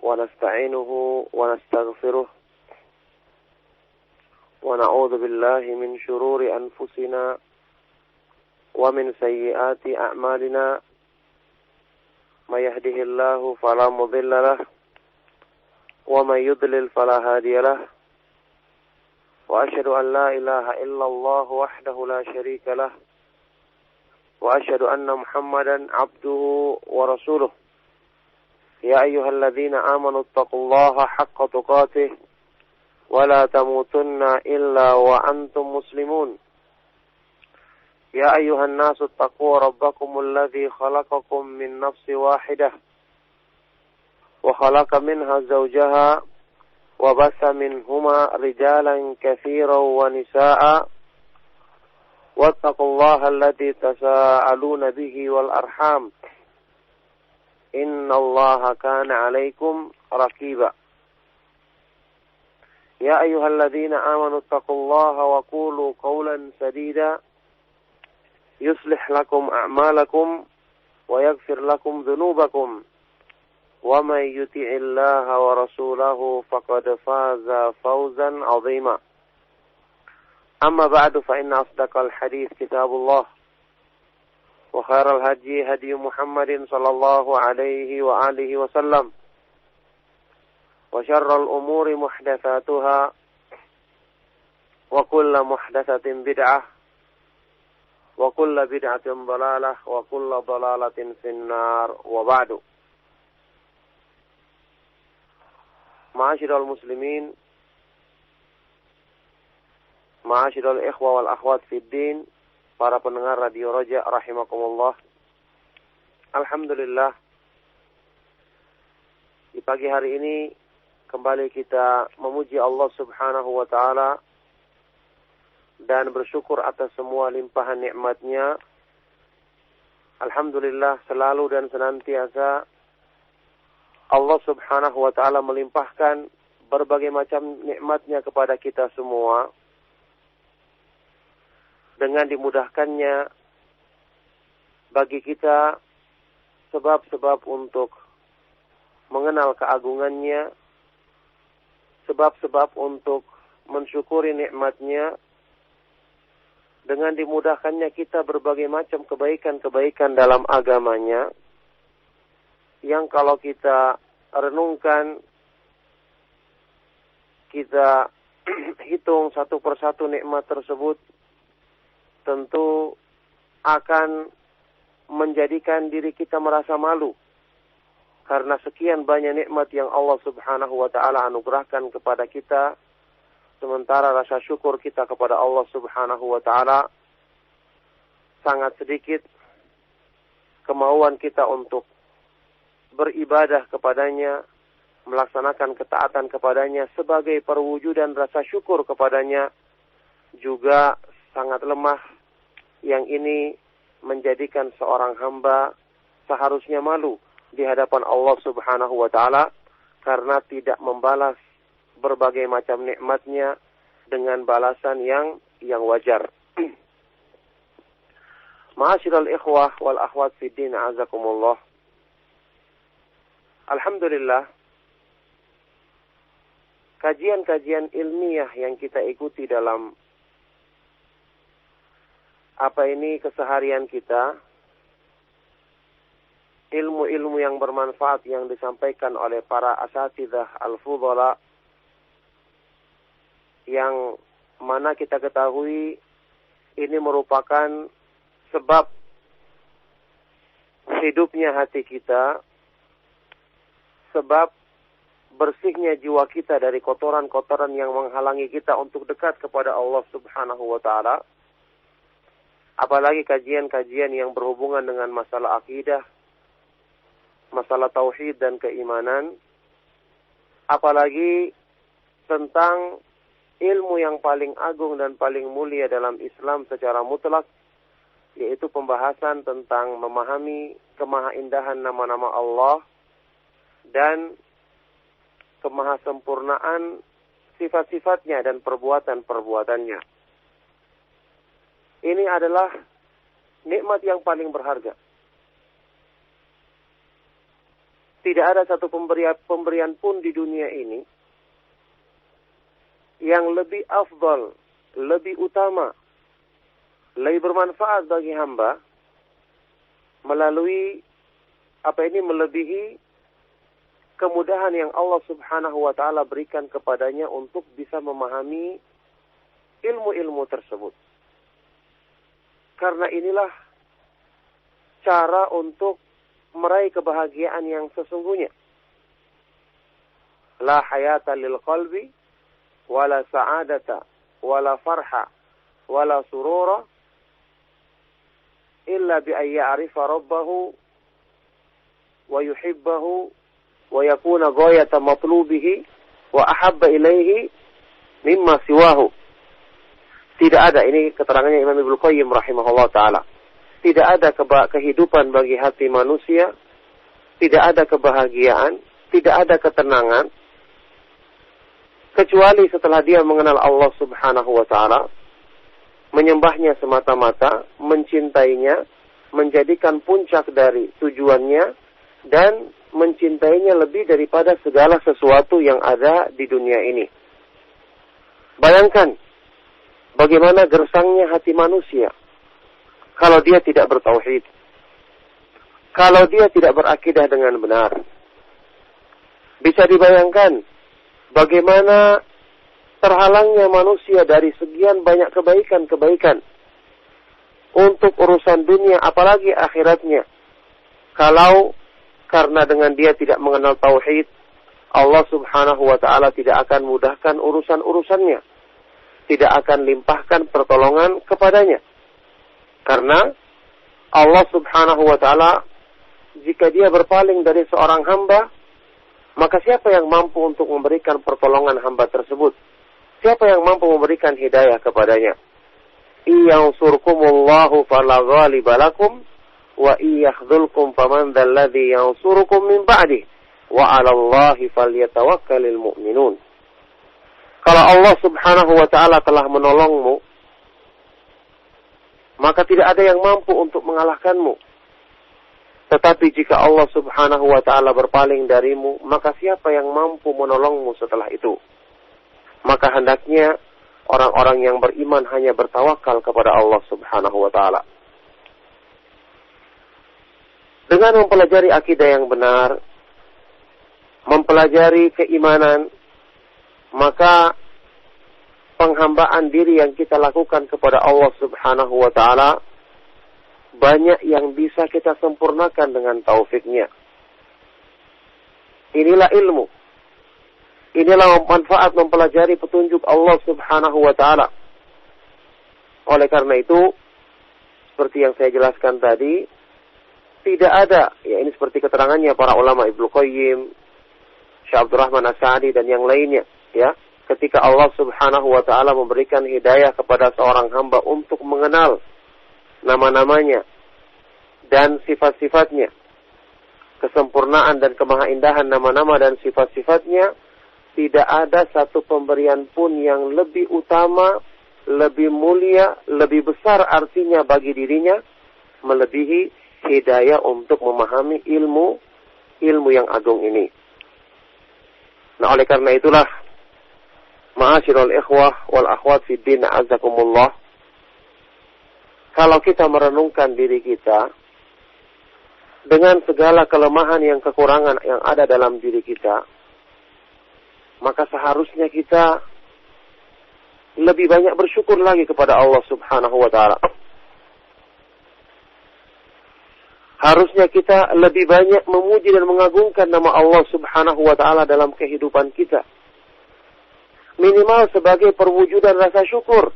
ونستعينه ونستغفره ونعوذ بالله من شرور أنفسنا ومن سيئات أعمالنا من يهده الله فلا مضل له ومن يضلل فلا هادي له وأشهد أن لا إله إلا الله وحده لا شريك له وأشهد أن محمدا عبده ورسوله يا أيها الذين آمنوا اتقوا الله حق تقاته ولا تموتن إلا وأنتم مسلمون يا أيها الناس اتقوا ربكم الذي خلقكم من نفس واحدة وخلق منها زوجها وبث منهما رجالا كثيرا ونساء واتقوا الله الذي تساءلون به والأرحام إن الله كان عليكم رقيبا يا أيها الذين آمنوا اتقوا الله وقولوا قولا سديدا يصلح لكم أعمالكم ويغفر لكم ذنوبكم ومن يطع الله ورسوله فقد فاز فوزا عظيما أما بعد فإن أصدق الحديث كتاب الله وخير الهدي هدي محمد صلى الله عليه وآله وسلم وشر الأمور محدثاتها وكل محدثة بدعة وكل بدعة ضلالة وكل ضلالة في النار وبعد Ma'asyiral muslimin, ma'asyiral ikhwa wal akhwat fid din, para pendengar Radio Raja rahimakumullah. Alhamdulillah, di pagi hari ini kembali kita memuji Allah Subhanahu wa taala dan bersyukur atas semua limpahan nikmat-Nya. Alhamdulillah, selalu dan senantiasa Allah Subhanahu wa taala melimpahkan berbagai macam nikmat-Nya kepada kita semua dengan dimudahkannya bagi kita sebab-sebab untuk mengenal keagungan-Nya, sebab-sebab untuk mensyukuri nikmat-Nya, dengan dimudahkannya kita berbagai macam kebaikan-kebaikan dalam agama-Nya yang kalau kita renungkan, kita hitung satu persatu nikmat tersebut, tentu akan menjadikan diri kita merasa malu karena sekian banyak nikmat yang Allah Subhanahu wa taala anugerahkan kepada kita, sementara rasa syukur kita kepada Allah Subhanahu wa taala sangat sedikit. Kemauan kita untuk beribadah kepadanya, melaksanakan ketaatan kepadanya sebagai perwujudan rasa syukur kepadanya juga sangat lemah. Yang ini menjadikan seorang hamba seharusnya malu di hadapan Allah Subhanahu wa taala karena tidak membalas berbagai macam nikmat-Nya dengan balasan yang wajar. Ma'asyiral ikhwah wal akhwat fid din, azakumullah. Alhamdulillah, kajian-kajian ilmiah yang kita ikuti dalam keseharian kita, ilmu-ilmu yang bermanfaat yang disampaikan oleh para asatidzah al-fudhala, yang mana kita ketahui ini merupakan sebab hidupnya hati kita, sebab bersihnya jiwa kita dari kotoran-kotoran yang menghalangi kita untuk dekat kepada Allah Subhanahu wa taala. Apalagi kajian-kajian yang berhubungan dengan masalah akidah, masalah tauhid dan keimanan, apalagi tentang ilmu yang paling agung dan paling mulia dalam Islam secara mutlak, yaitu pembahasan tentang memahami kemahaindahan nama-nama Allah dan kemahasempurnaan sifat-sifatnya dan perbuatan-perbuatannya. Ini adalah nikmat yang paling berharga. tidak ada satu pemberian pun di dunia ini yang lebih afdal, lebih utama, lebih bermanfaat bagi hamba melalui melebihi kemudahan yang Allah Subhanahu wa taala berikan kepadanya untuk bisa memahami ilmu-ilmu tersebut. Karena inilah cara untuk meraih kebahagiaan yang sesungguhnya. La hayata lil qalbi wala sa'adata wala farha wala surura illa bi an ya'rifa rabbahu wa yuhibbahu wa yakuna ghayata matlubihi wa ahabba ilaihi mimma siwahu. Tidak ada, ini keterangannya Imam Ibnu Qayyim rahimahullah ta'ala. Tidak ada kehidupan bagi hati manusia, tidak ada kebahagiaan, tidak ada ketenangan, kecuali setelah dia mengenal Allah Subhanahu wa ta'ala, menyembahnya semata-mata, mencintainya, menjadikan puncak dari tujuannya, dan mencintainya lebih daripada segala sesuatu yang ada di dunia ini. Bayangkan bagaimana gersangnya hati manusia kalau dia tidak bertauhid, kalau dia tidak berakidah dengan benar. Bisa dibayangkan bagaimana terhalangnya manusia dari sekian banyak kebaikan-kebaikan untuk urusan dunia, apalagi akhiratnya, kalau karena dengan dia tidak mengenal tauhid, Allah Subhanahu wa ta'ala tidak akan mudahkan urusan-urusannya, tidak akan limpahkan pertolongan kepadanya. Karena Allah Subhanahu wa ta'ala, jika dia berpaling dari seorang hamba, maka siapa yang mampu untuk memberikan pertolongan hamba tersebut? Siapa yang mampu memberikan hidayah kepadanya? Iyansurkumullahu fala ghaliba lakum wa iyakhdhulkum faman dzalladzi yansurukum min ba'di wa 'alallahi falyatawakkalul mu'minun. Kalau Allah Subhanahu wa ta'ala telah menolongmu, maka tidak ada yang mampu untuk mengalahkanmu. Tetapi jika Allah Subhanahu wa ta'ala berpaling darimu, maka siapa yang mampu menolongmu setelah itu? Maka hendaknya orang-orang yang beriman hanya bertawakal kepada Allah Subhanahu wa ta'ala. Dengan mempelajari akidah yang benar, mempelajari keimanan, maka penghambaan diri yang kita lakukan kepada Allah Subhanahu wa ta'ala banyak yang bisa kita sempurnakan dengan taufiknya. Inilah ilmu. Inilah manfaat mempelajari petunjuk Allah Subhanahu wa ta'ala. Oleh karena itu, seperti yang saya jelaskan tadi, tidak ada, ya ini seperti keterangannya para ulama Ibnu Qayyim, Syekh Abdul Rahman As-Sa'di dan yang lainnya, ya. Ketika Allah Subhanahu wa ta'ala memberikan hidayah kepada seorang hamba untuk mengenal nama-namanya dan sifat-sifatnya, kesempurnaan dan kemahaindahan nama-nama dan sifat-sifatnya, tidak ada satu pemberian pun yang lebih utama, lebih mulia, lebih besar artinya bagi dirinya, melebihi hidayah untuk memahami ilmu yang agung ini. Nah, oleh karena itulah, ma'asyiral ikhwah wal akhwat fid din, azakumullah, kalau kita merenungkan diri kita dengan segala kelemahan yang kekurangan yang ada dalam diri kita, maka seharusnya kita lebih banyak bersyukur lagi kepada Allah Subhanahu wa ta'ala. Harusnya kita lebih banyak memuji dan mengagungkan nama Allah Subhanahu wa ta'ala dalam kehidupan kita. Minimal sebagai perwujudan rasa syukur.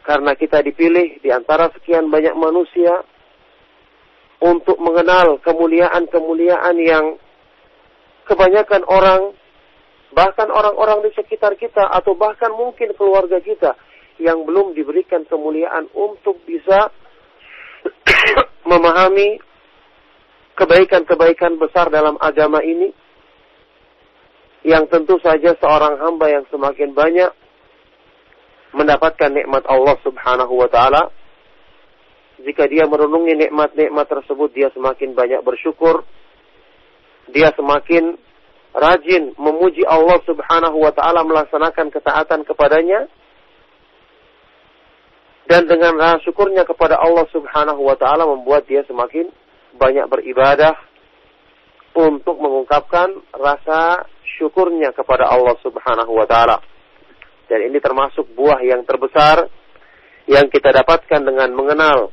Karena kita dipilih di antara sekian banyak manusia untuk mengenal kemuliaan-kemuliaan yang kebanyakan orang, bahkan orang-orang di sekitar kita, atau bahkan mungkin keluarga kita, yang belum diberikan kemuliaan untuk bisa memahami kebaikan-kebaikan besar dalam agama ini, yang tentu saja seorang hamba yang semakin banyak mendapatkan nikmat Allah Subhanahu wa ta'ala, jika dia merenungi nikmat-nikmat tersebut, dia semakin banyak bersyukur, dia semakin rajin memuji Allah Subhanahu wa taala, melaksanakan ketaatan kepadanya, dan dengan rasa syukurnya kepada Allah Subhanahu wa taala membuat dia semakin banyak beribadah untuk mengungkapkan rasa syukurnya kepada Allah Subhanahu wa taala. Dan ini termasuk buah yang terbesar yang kita dapatkan dengan mengenal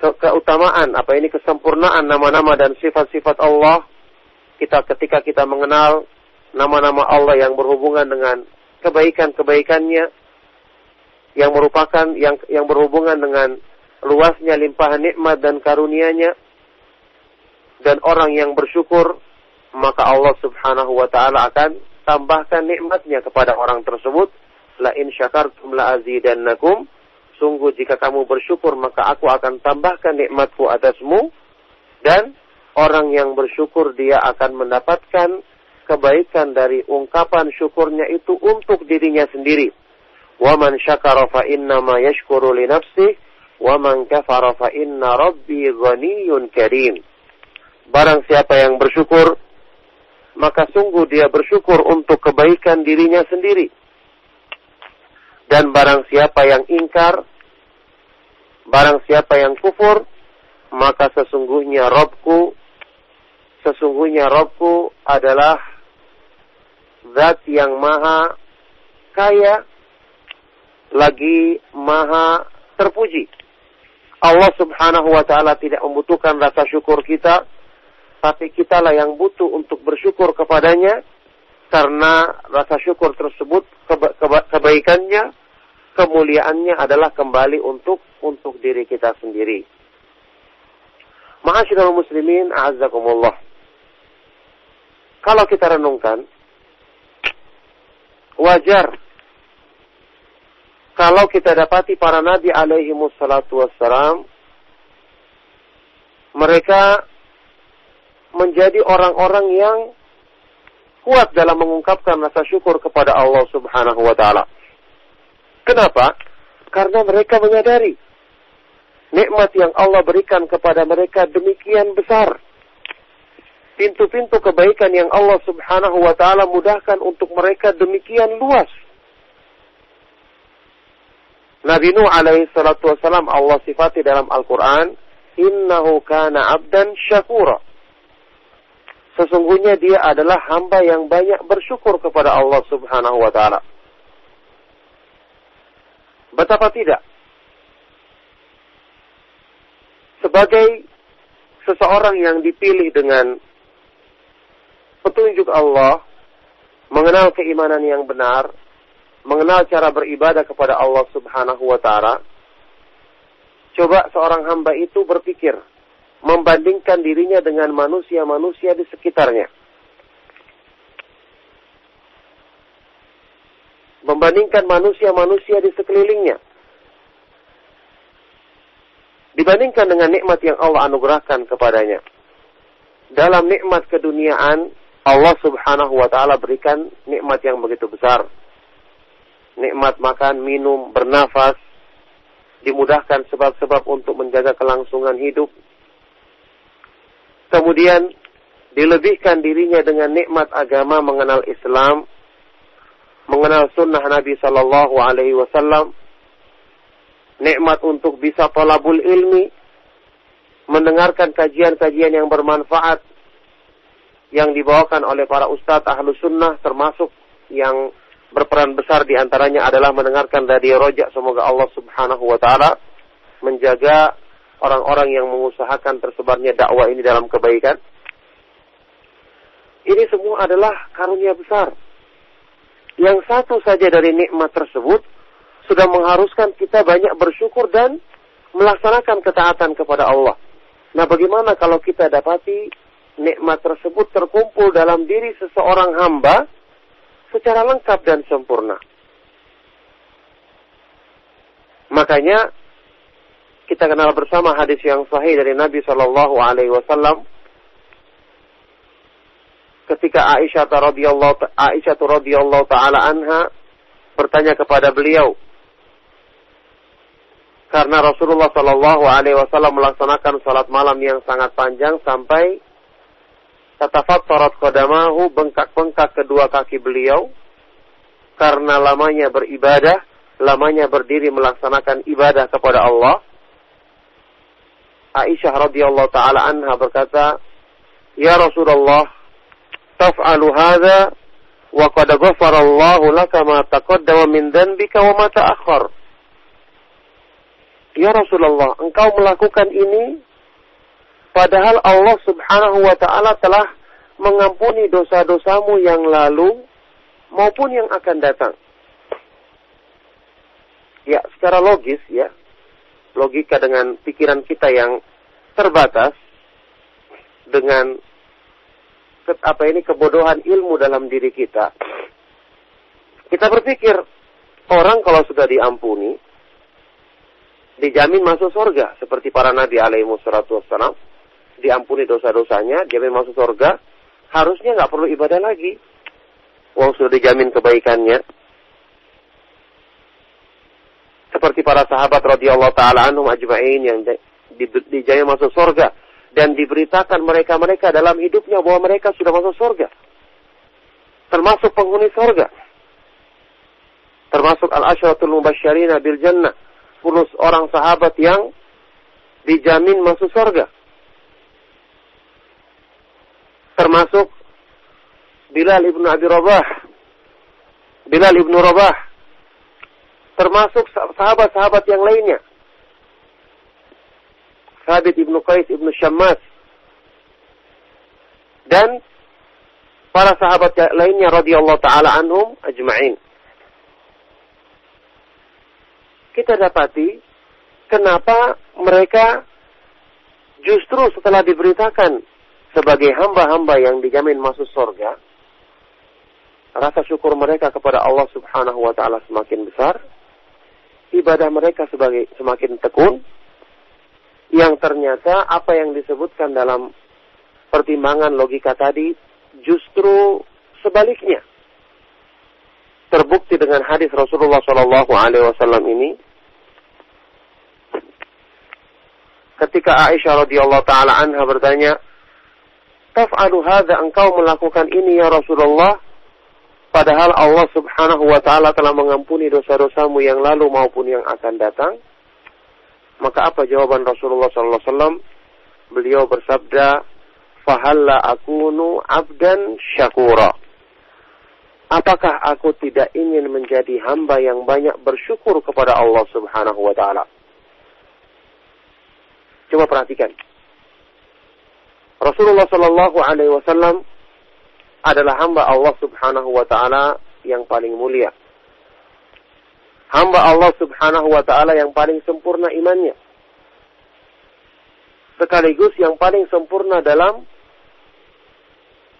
keutamaan, kesempurnaan nama-nama dan sifat-sifat Allah. Ketika kita mengenal nama-nama Allah yang berhubungan dengan kebaikan-kebaikannya, yang merupakan yang berhubungan dengan luasnya limpahan nikmat dan karunia-Nya, dan orang yang bersyukur, maka Allah Subhanahu wa taala akan tambahkan nikmat-Nya kepada orang tersebut. La in syakartum la azidannakum. Sungguh jika kamu bersyukur maka aku akan tambahkan nikmatku atasmu. Dan orang yang bersyukur dia akan mendapatkan kebaikan dari ungkapan syukurnya itu untuk dirinya sendiri. Wa man syakara fa innama yashkuru li nafsihi wa man kafara fa inna rabbi ghaniyyun karim. Barang siapa yang bersyukur, maka sungguh dia bersyukur untuk kebaikan dirinya sendiri. Dan barang siapa yang ingkar, barang siapa yang kufur, maka sesungguhnya Rabbku adalah zat yang maha kaya, lagi maha terpuji. Allah Subhanahu wa taala tidak membutuhkan rasa syukur kita, tapi kitalah yang butuh untuk bersyukur kepadanya, karena rasa syukur tersebut, kebaikannya, kemuliaannya adalah kembali untuk diri kita sendiri. Ma'asyiral muslimin, a'azzakumullah. Kalau kita renungkan, wajar kalau kita dapati para nabi alaihi wassalatu wassalam, mereka menjadi orang-orang yang kuat dalam mengungkapkan rasa syukur kepada Allah Subhanahu wa taala. Kenapa? Karena mereka menyadari nikmat yang Allah berikan kepada mereka demikian besar. Pintu-pintu kebaikan yang Allah Subhanahu wa taala mudahkan untuk mereka demikian luas. Nabi Nuh alaihi salatu wassalam Allah sifati dalam Al-Quran, innahu kana abdan syakura. Sesungguhnya dia adalah hamba yang banyak bersyukur kepada Allah Subhanahu wa taala. Betapa tidak? Sebagai seseorang yang dipilih dengan petunjuk Allah, mengenal keimanan yang benar, mengenal cara beribadah kepada Allah Subhanahu wa taala, coba seorang hamba itu berpikir, membandingkan dirinya dengan manusia-manusia di sekitarnya. Membandingkan manusia-manusia di sekelilingnya. Dibandingkan dengan nikmat yang Allah anugerahkan kepadanya. Dalam nikmat keduniaan, Allah Subhanahu wa taala berikan nikmat yang begitu besar. Nikmat makan, minum, bernafas, dimudahkan sebab-sebab untuk menjaga kelangsungan hidup. Kemudian dilebihkan dirinya dengan nikmat agama, mengenal Islam, mengenal sunnah Nabi sallallahu alaihi wasallam, nikmat untuk bisa talabul ilmi, mendengarkan kajian-kajian yang bermanfaat yang dibawakan oleh para ustadz ahlu sunnah, termasuk yang berperan besar di antaranya adalah mendengarkan radio Rojak. Semoga Allah Subhanahu wa taala menjaga orang-orang yang mengusahakan tersebarnya dakwah ini dalam kebaikan. Ini semua adalah karunia besar. Yang satu saja dari nikmat tersebut sudah mengharuskan kita banyak bersyukur dan melaksanakan ketaatan kepada Allah. Nah, bagaimana kalau kita dapati nikmat tersebut terkumpul dalam diri seseorang hamba secara lengkap dan sempurna? Makanya kita kenal bersama hadis yang sahih dari Nabi sallallahu alaihi wasallam ketika Aisyah radhiyallahu taala anha bertanya kepada beliau, karena Rasulullah sallallahu alaihi wasallam melaksanakan salat malam yang sangat panjang sampai tatafattarat qadamahu, bengkak-bengkak kedua kaki beliau karena lamanya beribadah, lamanya berdiri melaksanakan ibadah kepada Allah. Aisyah radhiyallahu taala anha berkata, "Ya Rasulullah, taf'alu hadza wa qad ghafara Allahu laka ma taqaddama min dhanbika wa ma ta'akhkhar." Ya Rasulullah, engkau melakukan ini padahal Allah Subhanahu wa taala telah mengampuni dosa-dosamu yang lalu maupun yang akan datang. Ya, secara logis ya, logika dengan pikiran kita yang terbatas, dengan kebodohan ilmu dalam diri kita. Kita berpikir, orang kalau sudah diampuni, dijamin masuk surga. Seperti para nabi alaihi wassalatu wassalam, diampuni dosa-dosanya, dijamin masuk surga, harusnya nggak perlu ibadah lagi. Wong sudah dijamin kebaikannya. Seperti para sahabat radhiyallahu taala anhum ajma'in yang dijamin masuk surga dan diberitakan mereka dalam hidupnya bahwa mereka sudah masuk surga, termasuk penghuni surga, termasuk al-asyratul mubasysyirina bil jannah, 10 orang sahabat yang dijamin masuk surga, termasuk Bilal ibnu Abi Rabah, Bilal ibnu Rabah, termasuk sahabat-sahabat yang lainnya, Thabit ibnu Qais ibnu Syammas, dan para sahabat lainnya radhiyallahu taala anhum ajma'in. Kita dapati kenapa mereka justru setelah diberitakan sebagai hamba-hamba yang dijamin masuk surga, rasa syukur mereka kepada Allah Subhanahu wa taala semakin besar, ibadah mereka semakin tekun, yang ternyata apa yang disebutkan dalam pertimbangan logika tadi justru sebaliknya. Terbukti dengan hadis Rasulullah sallallahu alaihi wasallam ini, ketika Aisyah radhiyallahu taala anha bertanya, "Taf'alu hadza, engkau melakukan ini ya Rasulullah, padahal Allah Subhanahu wa taala telah mengampuni dosa-dosamu yang lalu maupun yang akan datang?" Maka apa jawaban Rasulullah sallallahu alaihi wasallam? Beliau bersabda, "Fahalla akunu abdan syakura." Apakah aku tidak ingin menjadi hamba yang banyak bersyukur kepada Allah Subhanahu wa taala? Coba perhatikan. Rasulullah sallallahu alaihi wasallam adalah hamba Allah Subhanahu wa taala yang paling mulia. Hamba Allah Subhanahu wa taala yang paling sempurna imannya, sekaligus yang paling sempurna dalam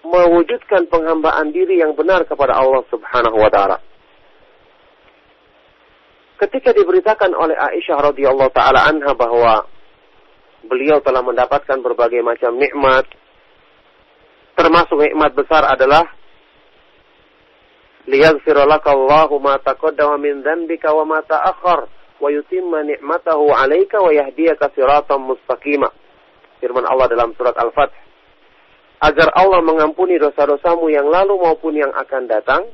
mewujudkan penghambaan diri yang benar kepada Allah Subhanahu wa taala. Ketika diberitakan oleh Aisyah radhiyallahu taala anha bahwa beliau telah mendapatkan berbagai macam nikmat, termasuk nikmat besar adalah liyaghfira lakallahu ma taqaddama min dhanbika wa ma ta'akhkhar wa yutimma ni'matahu 'alaika wa yahdiyaka siratan mustaqima. Firman Allah dalam surat Al-Fath, agar Allah mengampuni dosa-dosamu yang lalu maupun yang akan datang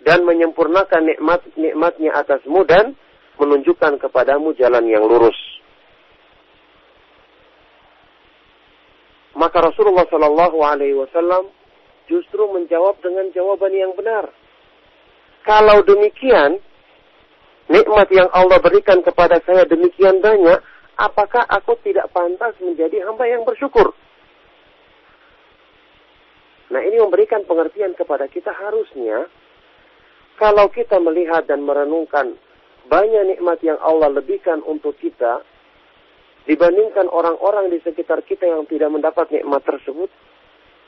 dan menyempurnakan nikmat-nikmatnya atasmu dan menunjukkan kepadamu jalan yang lurus. Maka Rasulullah sallallahu alaihi wasallam justru menjawab dengan jawaban yang benar. Kalau demikian, nikmat yang Allah berikan kepada saya demikian banyak, apakah aku tidak pantas menjadi hamba yang bersyukur? Nah, ini memberikan pengertian kepada kita, harusnya kalau kita melihat dan merenungkan banyak nikmat yang Allah lebihkan untuk kita dibandingkan orang-orang di sekitar kita yang tidak mendapat nikmat tersebut,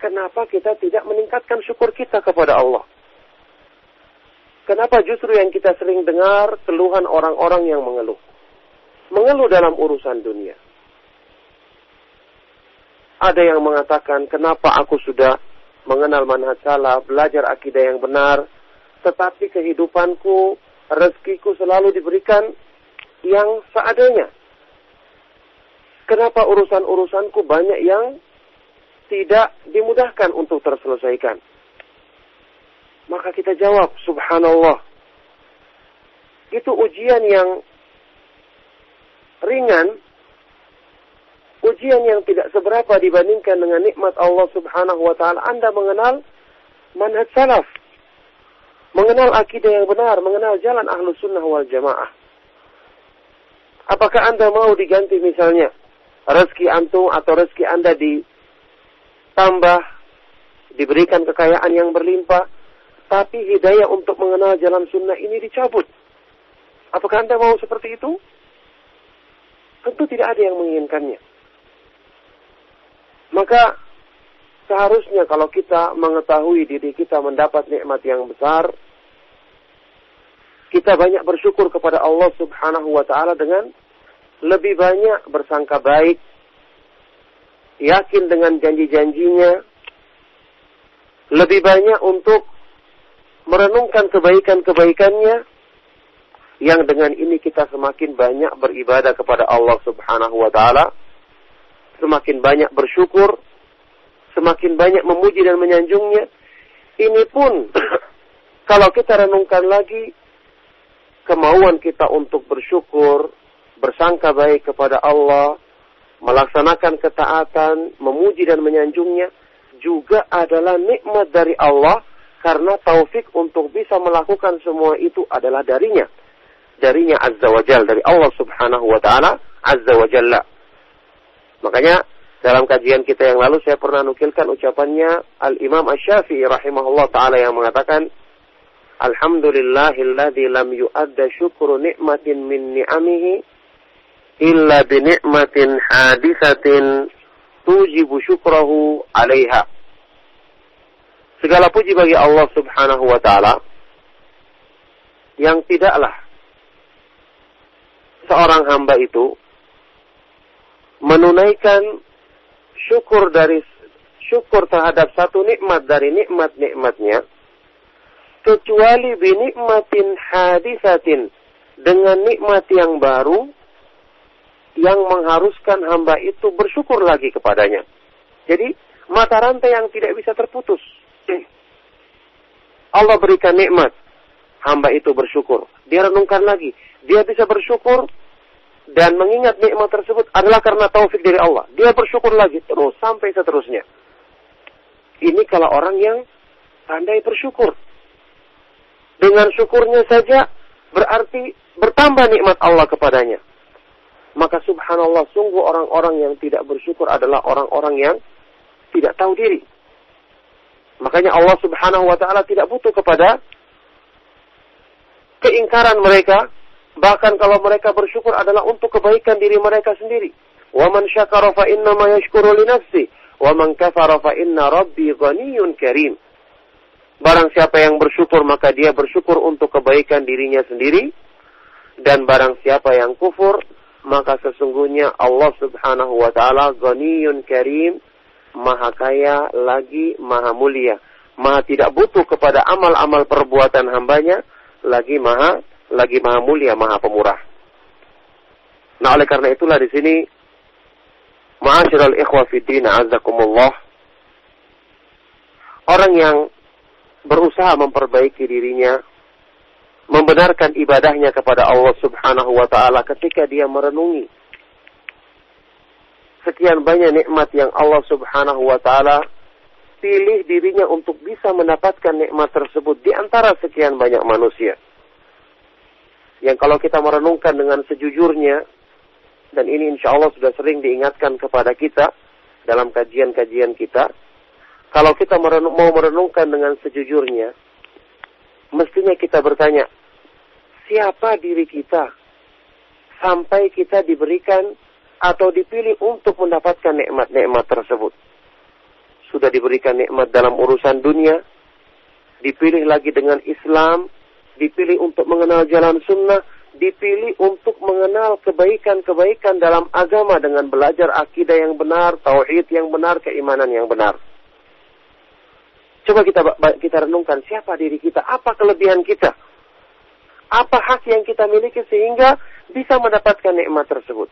kenapa kita tidak meningkatkan syukur kita kepada Allah? Kenapa justru yang kita sering dengar keluhan orang-orang yang mengeluh? Mengeluh dalam urusan dunia. Ada yang mengatakan, kenapa aku sudah mengenal manhaj salaf, belajar akidah yang benar, tetapi kehidupanku, rezekiku selalu diberikan yang seadanya. Kenapa urusan-urusanku banyak yang tidak dimudahkan untuk terselesaikan. Maka kita jawab, subhanallah. Itu ujian yang ringan, ujian yang tidak seberapa dibandingkan dengan nikmat Allah subhanahu wa ta'ala. Anda mengenal manhaj salaf, mengenal akidah yang benar, mengenal jalan ahlus sunnah wal jamaah. Apakah Anda mau diganti misalnya rezeki antum atau rezeki Anda ditambah, diberikan kekayaan yang berlimpah, tapi hidayah untuk mengenal jalan sunnah ini dicabut? Apakah Anda mau seperti itu? Tentu tidak ada yang menginginkannya. Maka seharusnya kalau kita mengetahui diri kita mendapat nikmat yang besar, kita banyak bersyukur kepada Allah subhanahu wa ta'ala dengan lebih banyak bersangka baik, yakin dengan janji-janjinya, lebih banyak untuk merenungkan kebaikan-kebaikannya, yang dengan ini kita semakin banyak beribadah kepada Allah subhanahu wa ta'ala, semakin banyak bersyukur, semakin banyak memuji dan menyanjungnya. Ini pun kalau kita renungkan lagi, kemauan kita untuk bersyukur, bersangka baik kepada Allah, melaksanakan ketaatan, memuji dan menyanjungnya, juga adalah nikmat dari Allah, karena taufik untuk bisa melakukan semua itu adalah darinya azza wa jalla, dari Allah subhanahu wa ta'ala azza wa jalla. Makanya dalam kajian kita yang lalu saya pernah nukilkan ucapannya Al-Imam Asy-Syafi'i rahimahullah ta'ala yang mengatakan, Alhamdulillahilladzi lam yu'adda syukru ni'matin min ni'amihi illa bi ni'matin hadisatin tujibu syukrahu 'alaiha. Segala puji bagi Allah subhanahu wa ta'ala yang tidaklah seorang hamba itu menunaikan syukur terhadap satu nikmat dari nikmat-nikmatnya, kecuali binikmatin hadisatin, dengan nikmat yang baru yang mengharuskan hamba itu bersyukur lagi kepadanya. Jadi mata rantai yang tidak bisa terputus. Allah berikan nikmat, hamba itu bersyukur, dia renungkan lagi, dia bisa bersyukur dan mengingat nikmat tersebut adalah karena taufik dari Allah. Dia bersyukur lagi terus sampai seterusnya. Ini kalau orang yang pandai bersyukur. Dengan syukurnya saja berarti bertambah nikmat Allah kepadanya. Maka subhanallah, sungguh orang-orang yang tidak bersyukur adalah orang-orang yang tidak tahu diri. Makanya Allah subhanahu wa ta'ala tidak butuh kepada keingkaran mereka. Bahkan kalau mereka bersyukur adalah untuk kebaikan diri mereka sendiri. Wa man syakara fa innama yashkuru li nafsi, wa man kafara fa inna rabbi ghaniyyun karim. Barang siapa yang bersyukur maka dia bersyukur untuk kebaikan dirinya sendiri, dan barang siapa yang kufur maka sesungguhnya Allah subhanahu wa ta'ala ghaniyyun karim, maha kaya lagi maha mulia, maha tidak butuh kepada amal-amal perbuatan hambanya, lagi maha mulia, maha pemurah. Nah, oleh karena itulah di sini, ma'asyiral ikhwah fiddin, a'azzakumullah, orang yang berusaha memperbaiki dirinya, membenarkan ibadahnya kepada Allah subhanahu wa ta'ala, ketika dia merenungi sekian banyak nikmat yang Allah subhanahu wa ta'ala pilih dirinya untuk bisa mendapatkan nikmat tersebut di antara sekian banyak manusia. Yang kalau kita merenungkan dengan sejujurnya, dan ini insya Allah sudah sering diingatkan kepada kita dalam kajian-kajian kita, kalau kita mau merenungkan dengan sejujurnya, mestinya kita bertanya, siapa diri kita sampai kita diberikan atau dipilih untuk mendapatkan nikmat-nikmat tersebut? Sudah diberikan nikmat dalam urusan dunia, dipilih lagi dengan Islam, dipilih untuk mengenal jalan sunnah, dipilih untuk mengenal kebaikan-kebaikan dalam agama dengan belajar akidah yang benar, tauhid yang benar, keimanan yang benar. Coba kita renungkan, siapa diri kita, apa kelebihan kita, apa hak yang kita miliki sehingga bisa mendapatkan nikmat tersebut.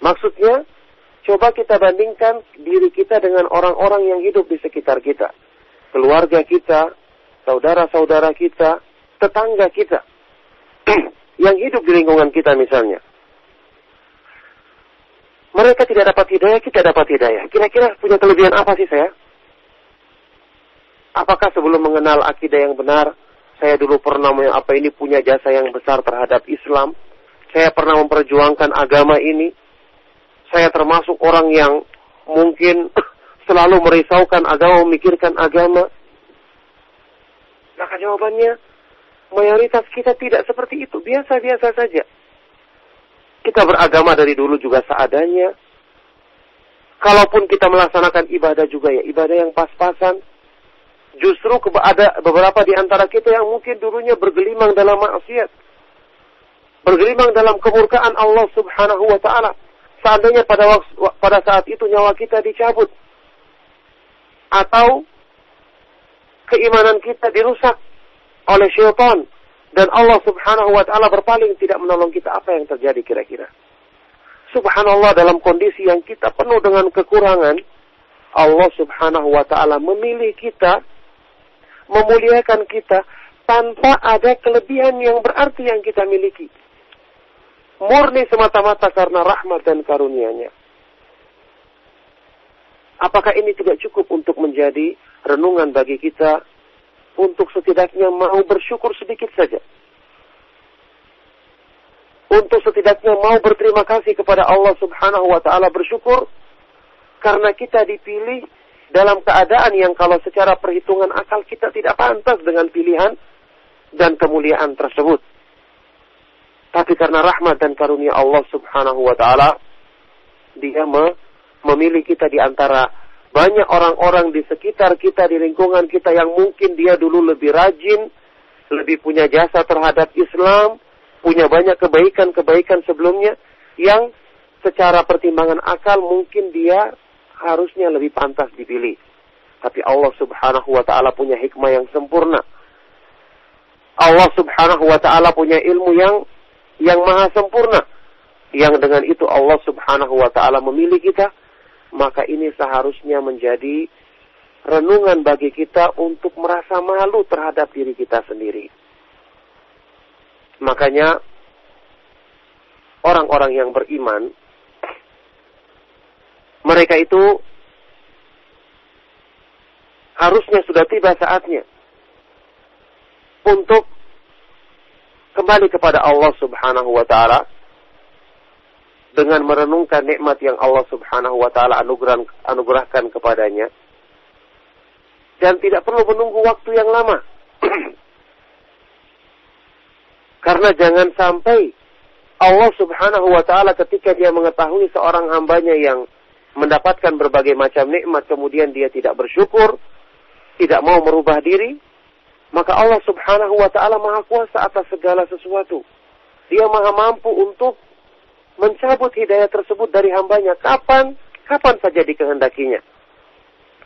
Maksudnya, Coba kita bandingkan diri kita dengan orang-orang yang hidup di sekitar kita. Keluarga kita, saudara-saudara kita, tetangga kita. Yang hidup di lingkungan kita misalnya. Mereka tidak dapat hidayah, kita dapat hidayah. Kira-kira punya kelebihan apa sih saya? Apakah sebelum mengenal akidah yang benar, saya dulu pernah punya jasa yang besar terhadap Islam? Saya pernah memperjuangkan agama ini? Saya termasuk orang yang mungkin selalu merisaukan agama, memikirkan agama? Maka jawabannya, mayoritas kita tidak seperti itu. Biasa-biasa saja. Kita beragama dari dulu juga seadanya. Kalaupun kita melaksanakan ibadah juga ya, ibadah yang pas-pasan. Justru ada beberapa di antara kita yang mungkin dulunya bergelimang dalam maksiat. Bergelimang dalam kemurkaan Allah subhanahu wa ta'ala. Seandainya pada saat itu nyawa kita dicabut. Atau keimanan kita dirusak oleh syaitan. Dan Allah subhanahu wa ta'ala berpaling tidak menolong kita. Apa yang terjadi kira-kira? Subhanallah, dalam kondisi yang kita penuh dengan kekurangan, Allah subhanahu wa ta'ala memilih kita, memuliakan kita, tanpa ada kelebihan yang berarti yang kita miliki. Murni semata-mata karena rahmat dan karunia-Nya. Apakah ini tidak cukup untuk menjadi renungan bagi kita, untuk setidaknya mau bersyukur sedikit saja? Untuk setidaknya mau berterima kasih kepada Allah subhanahu wa ta'ala, bersyukur karena kita dipilih dalam keadaan yang kalau secara perhitungan akal kita tidak pantas dengan pilihan dan kemuliaan tersebut. Tapi karena rahmat dan karunia Allah subhanahu wa ta'ala, Dia memilih kita di antara banyak orang-orang di sekitar kita, di lingkungan kita yang mungkin dia dulu lebih rajin, lebih punya jasa terhadap Islam, punya banyak kebaikan-kebaikan sebelumnya, yang secara pertimbangan akal mungkin dia harusnya lebih pantas dipilih. Tapi Allah subhanahu wa ta'ala punya hikmah yang sempurna. Allah subhanahu wa ta'ala punya ilmu yang maha sempurna. Yang dengan itu Allah subhanahu wa ta'ala memilih kita. Maka ini seharusnya menjadi renungan bagi kita untuk merasa malu terhadap diri kita sendiri. Makanya orang-orang yang beriman, mereka itu harusnya sudah tiba saatnya untuk kembali kepada Allah subhanahu wa ta'ala dengan merenungkan nikmat yang Allah subhanahu wa ta'ala anugerahkan kepadanya, dan tidak perlu menunggu waktu yang lama. Karena jangan sampai Allah subhanahu wa ta'ala ketika dia mengetahui seorang hambanya yang mendapatkan berbagai macam nikmat, kemudian dia tidak bersyukur, tidak mau merubah diri, maka Allah subhanahu wa ta'ala maha kuasa atas segala sesuatu. Dia maha mampu untuk mencabut hidayah tersebut dari hambanya kapan saja dikehendakinya.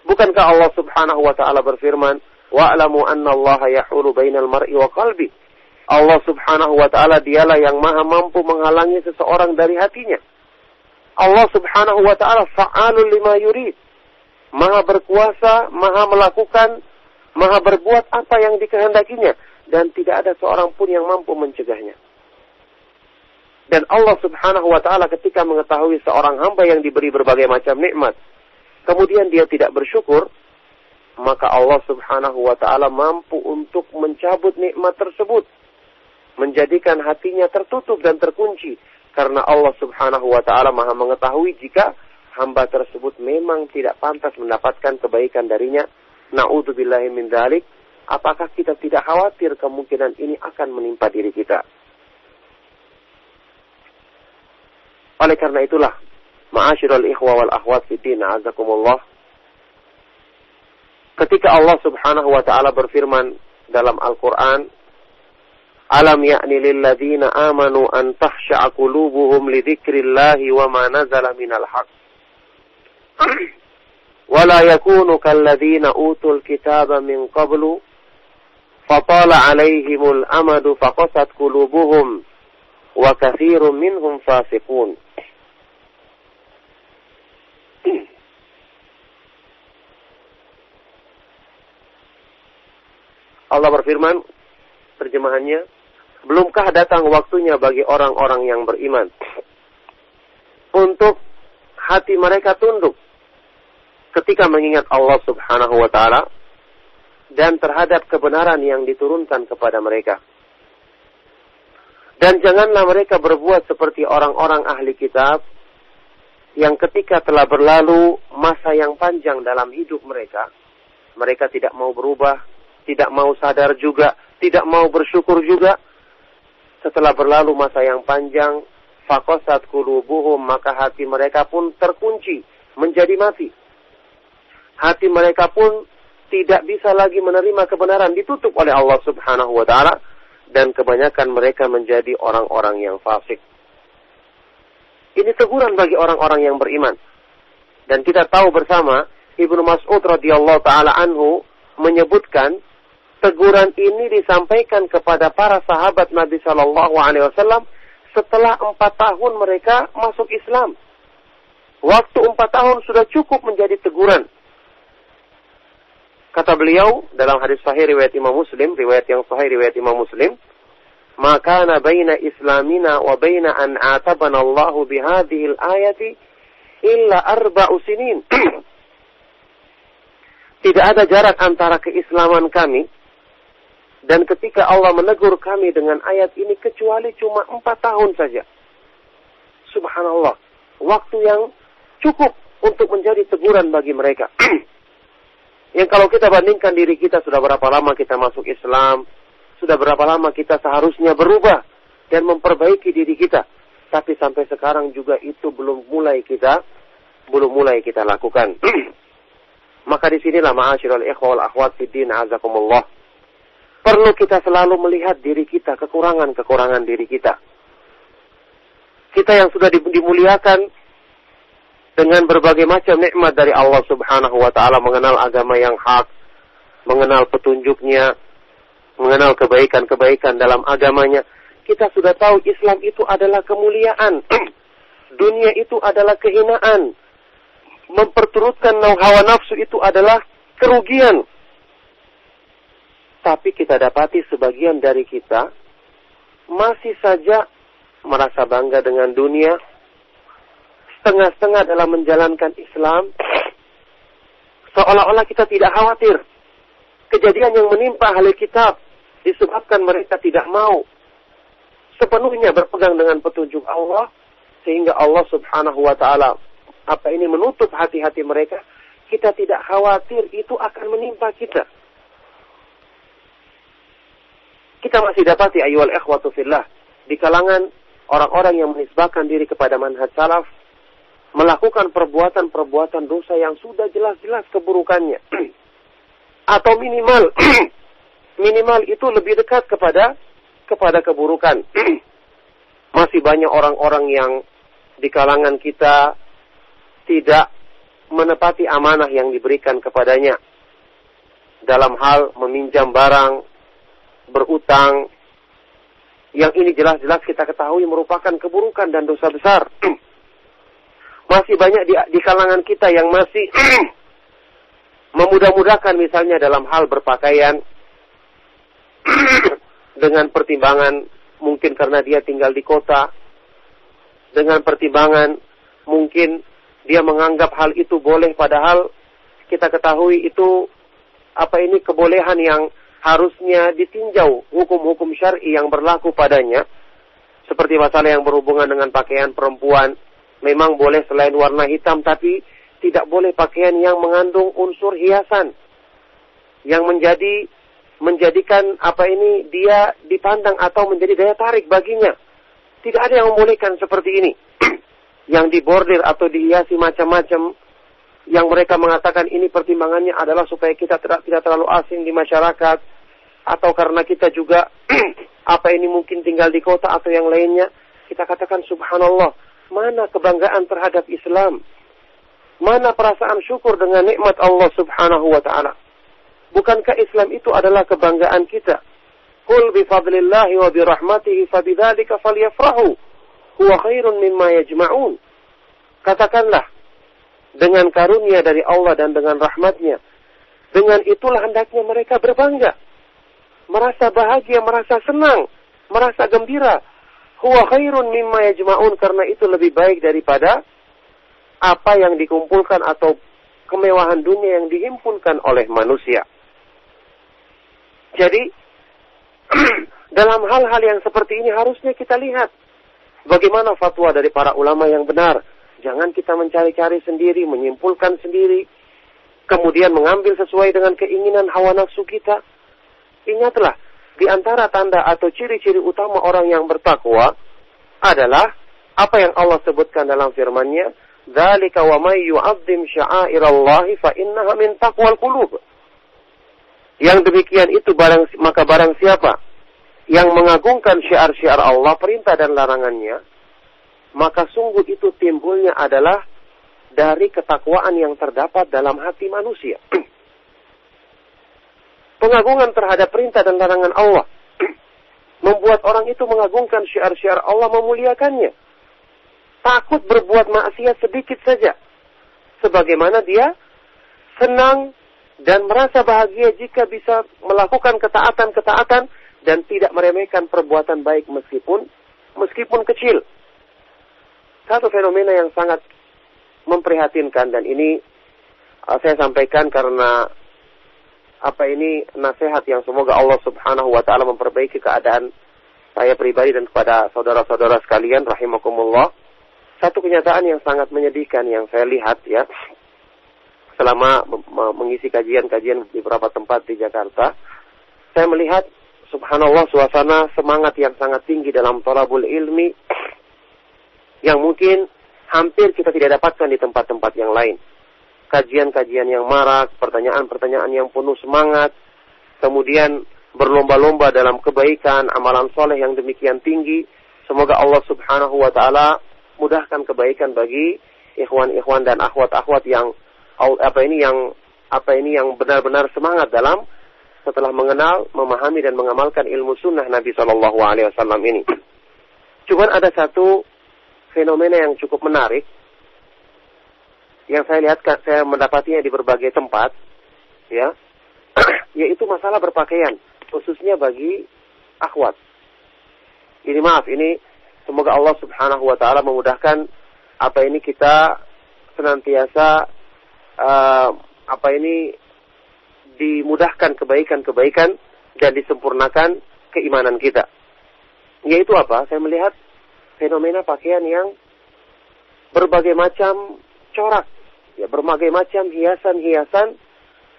Bukankah Allah subhanahu wa ta'ala berfirman, wa'lamu anna allaha yahulu bainal mar'i wa qalbi. Allah subhanahu wa ta'ala dialah yang maha mampu menghalangi seseorang dari hatinya. Allah subhanahu wa ta'ala fa'alul lima yurid. Maha berkuasa, maha melakukan, maha berbuat apa yang dikehendakinya. Dan tidak ada seorang pun yang mampu mencegahnya. Dan Allah subhanahu wa ta'ala ketika mengetahui seorang hamba yang diberi berbagai macam nikmat, kemudian dia tidak bersyukur, maka Allah subhanahu wa ta'ala mampu untuk mencabut nikmat tersebut, menjadikan hatinya tertutup dan terkunci. Karena Allah subhanahu wa ta'ala maha mengetahui jika hamba tersebut memang tidak pantas mendapatkan kebaikan darinya. Na'udzubillahi min dzalik. Apakah kita tidak khawatir kemungkinan ini akan menimpa diri kita? Oleh karena itulah, ma'asyiral ikhwa wal akhwat fiddin, a'azakumullah, ketika Allah subhanahu wa ta'ala berfirman dalam Al-Quran, alam ya'ni lilladzina amanu an tahsha'a qulubuhum li dzikrillahi wa ma nazala minal haqq wa la yakunu kalladzina utul kitaba min qablu fatala 'alaihimul amadu faqasat qulubuhum wa katsirun minhum fasiqun. Allah berfirman, terjemahannya, belumkah datang waktunya bagi orang-orang yang beriman untuk hati mereka tunduk ketika mengingat Allah Subhanahu wa Ta'ala dan terhadap kebenaran yang diturunkan kepada mereka. Dan janganlah mereka berbuat seperti orang-orang ahli kitab yang ketika telah berlalu masa yang panjang dalam hidup mereka, mereka tidak mau berubah, tidak mau sadar juga, tidak mau bersyukur juga. Setelah berlalu masa yang panjang, faqasat qulubuhum, maka hati mereka pun terkunci, menjadi mati. Hati mereka pun tidak bisa lagi menerima kebenaran, ditutup oleh Allah Subhanahu wa Ta'ala, dan kebanyakan mereka menjadi orang-orang yang fasik. Ini teguran bagi orang-orang yang beriman. Dan kita tahu bersama, Ibnu Mas'ud radhiyallahu ta'ala anhu menyebutkan, teguran ini disampaikan kepada para sahabat Nabi sallallahu alaihi wasallam setelah 4 tahun mereka masuk Islam. Waktu 4 tahun sudah cukup menjadi teguran. Kata beliau dalam hadis sahih riwayat Imam Muslim, riwayat yang sahih riwayat Imam Muslim, "Maka na baina islamina wa baina an atabana Allahu bihadhihi al-ayati illa 4 sinin." Tidak ada jarak antara keislaman kami dan ketika Allah menegur kami dengan ayat ini kecuali cuma 4 tahun saja. Subhanallah, waktu yang cukup untuk menjadi teguran bagi mereka. Yang kalau kita bandingkan diri kita, sudah berapa lama kita masuk Islam, sudah berapa lama kita seharusnya berubah dan memperbaiki diri kita. Tapi sampai sekarang juga itu belum mulai kita lakukan. Maka disinilah ma'asyiral ikhwah wal akhwat fiddin azakumullah. Perlu kita selalu melihat diri kita, kekurangan-kekurangan diri kita. Kita yang sudah dimuliakan dengan berbagai macam nikmat dari Allah Subhanahu wa Ta'ala, mengenal agama yang hak, mengenal petunjuknya, mengenal kebaikan-kebaikan dalam agamanya. Kita sudah tahu Islam itu adalah kemuliaan. Dunia itu adalah kehinaan. Memperturutkan hawa nafsu itu adalah kerugian. Tapi kita dapati sebagian dari kita masih saja merasa bangga dengan dunia, setengah-setengah dalam menjalankan Islam, seolah-olah kita tidak khawatir. Kejadian yang menimpa ahli kitab disebabkan mereka tidak mau sepenuhnya berpegang dengan petunjuk Allah, sehingga Allah Subhanahu wa Ta'ala menutup hati-hati mereka. Kita tidak khawatir itu akan menimpa kita. Kita masih dapati ayyuhal ikhwatu fillah, di kalangan orang-orang yang menisbahkan diri kepada manhaj salaf, melakukan perbuatan-perbuatan dosa yang sudah jelas-jelas keburukannya. Atau minimal itu lebih dekat kepada keburukan. Masih banyak orang-orang yang di kalangan kita tidak menepati amanah yang diberikan kepadanya dalam hal meminjam barang, berutang, yang ini jelas-jelas kita ketahui merupakan keburukan dan dosa besar. Masih banyak di kalangan kita yang masih memudah-mudahkan misalnya dalam hal berpakaian dengan pertimbangan mungkin karena dia tinggal di kota, dengan pertimbangan mungkin dia menganggap hal itu boleh, padahal kita ketahui itu kebolehan yang harusnya ditinjau hukum-hukum syar'i yang berlaku padanya. Seperti masalah yang berhubungan dengan pakaian perempuan, memang boleh selain warna hitam, tapi tidak boleh pakaian yang mengandung unsur hiasan yang menjadikan dia dipandang atau menjadi daya tarik baginya. Tidak ada yang membolehkan seperti ini. Yang dibordir atau dihiasi macam-macam, yang mereka mengatakan ini pertimbangannya adalah supaya kita tidak terlalu asing di masyarakat, atau karena kita juga mungkin tinggal di kota atau yang lainnya. Kita katakan subhanallah, mana kebanggaan terhadap Islam? Mana perasaan syukur dengan nikmat Allah Subhanahu wa Ta'ala? Bukankah Islam itu adalah kebanggaan kita? Qul bi fadlillahi wa bi rahmatihi fabidzalika falyafrahu huwa khairun mimma yajma'un. Katakanlah, dengan karunia dari Allah dan dengan rahmatnya, dengan itulah hendaknya mereka berbangga. merasa bahagia, merasa senang, merasa gembira. Huwa khairun mimma yajma'un, karena itu lebih baik daripada apa yang dikumpulkan atau kemewahan dunia yang dihimpunkan oleh manusia. Jadi, dalam hal-hal yang seperti ini harusnya kita lihat bagaimana fatwa dari para ulama yang benar. Jangan kita mencari-cari sendiri, menyimpulkan sendiri, kemudian mengambil sesuai dengan keinginan hawa nafsu kita. Ingatlah, di antara tanda atau ciri-ciri utama orang yang bertakwa adalah apa yang Allah sebutkan dalam firman-Nya, "Dzalika wa may yu'azzim sya'airallahi fa innaha min taqwal qulub." Yang demikian itu maka barang siapa yang mengagungkan syiar-syiar Allah, perintah dan larangannya, maka sungguh itu timbulnya adalah dari ketakwaan yang terdapat dalam hati manusia. Pengagungan terhadap perintah dan larangan Allah membuat orang itu mengagungkan syiar-syiar Allah, memuliakannya. Takut berbuat maksiat sedikit saja. Sebagaimana dia senang dan merasa bahagia jika bisa melakukan ketaatan-ketaatan dan tidak meremehkan perbuatan baik meskipun kecil. Satu fenomena yang sangat memprihatinkan, dan ini saya sampaikan karena nasihat yang semoga Allah Subhanahu wa taala memperbaiki keadaan saya pribadi dan kepada saudara-saudara sekalian rahimakumullah. Satu kenyataan yang sangat menyedihkan yang saya lihat ya selama mengisi kajian-kajian di beberapa tempat di Jakarta, saya melihat subhanallah suasana semangat yang sangat tinggi dalam thalabul ilmi yang mungkin hampir kita tidak dapatkan di tempat-tempat yang lain. Kajian-kajian yang marak, pertanyaan-pertanyaan yang penuh semangat, kemudian berlomba-lomba dalam kebaikan, amalan soleh yang demikian tinggi. Semoga Allah Subhanahu wa taala mudahkan kebaikan bagi ikhwan-ikhwan dan akhwat-akhwat yang benar-benar semangat dalam setelah mengenal, memahami dan mengamalkan ilmu sunnah Nabi Shallallahu Alaihi Wasallam ini. Cuman ada satu fenomena yang cukup menarik yang saya lihat, saya mendapatinya di berbagai tempat, ya, yaitu masalah berpakaian, khususnya bagi akhwat. Ini semoga Allah Subhanahu Wa Taala memudahkan kita senantiasa dimudahkan kebaikan-kebaikan dan disempurnakan keimanan kita. Yaitu apa? Saya melihat fenomena pakaian yang berbagai macam corak, ya, berbagai macam hiasan-hiasan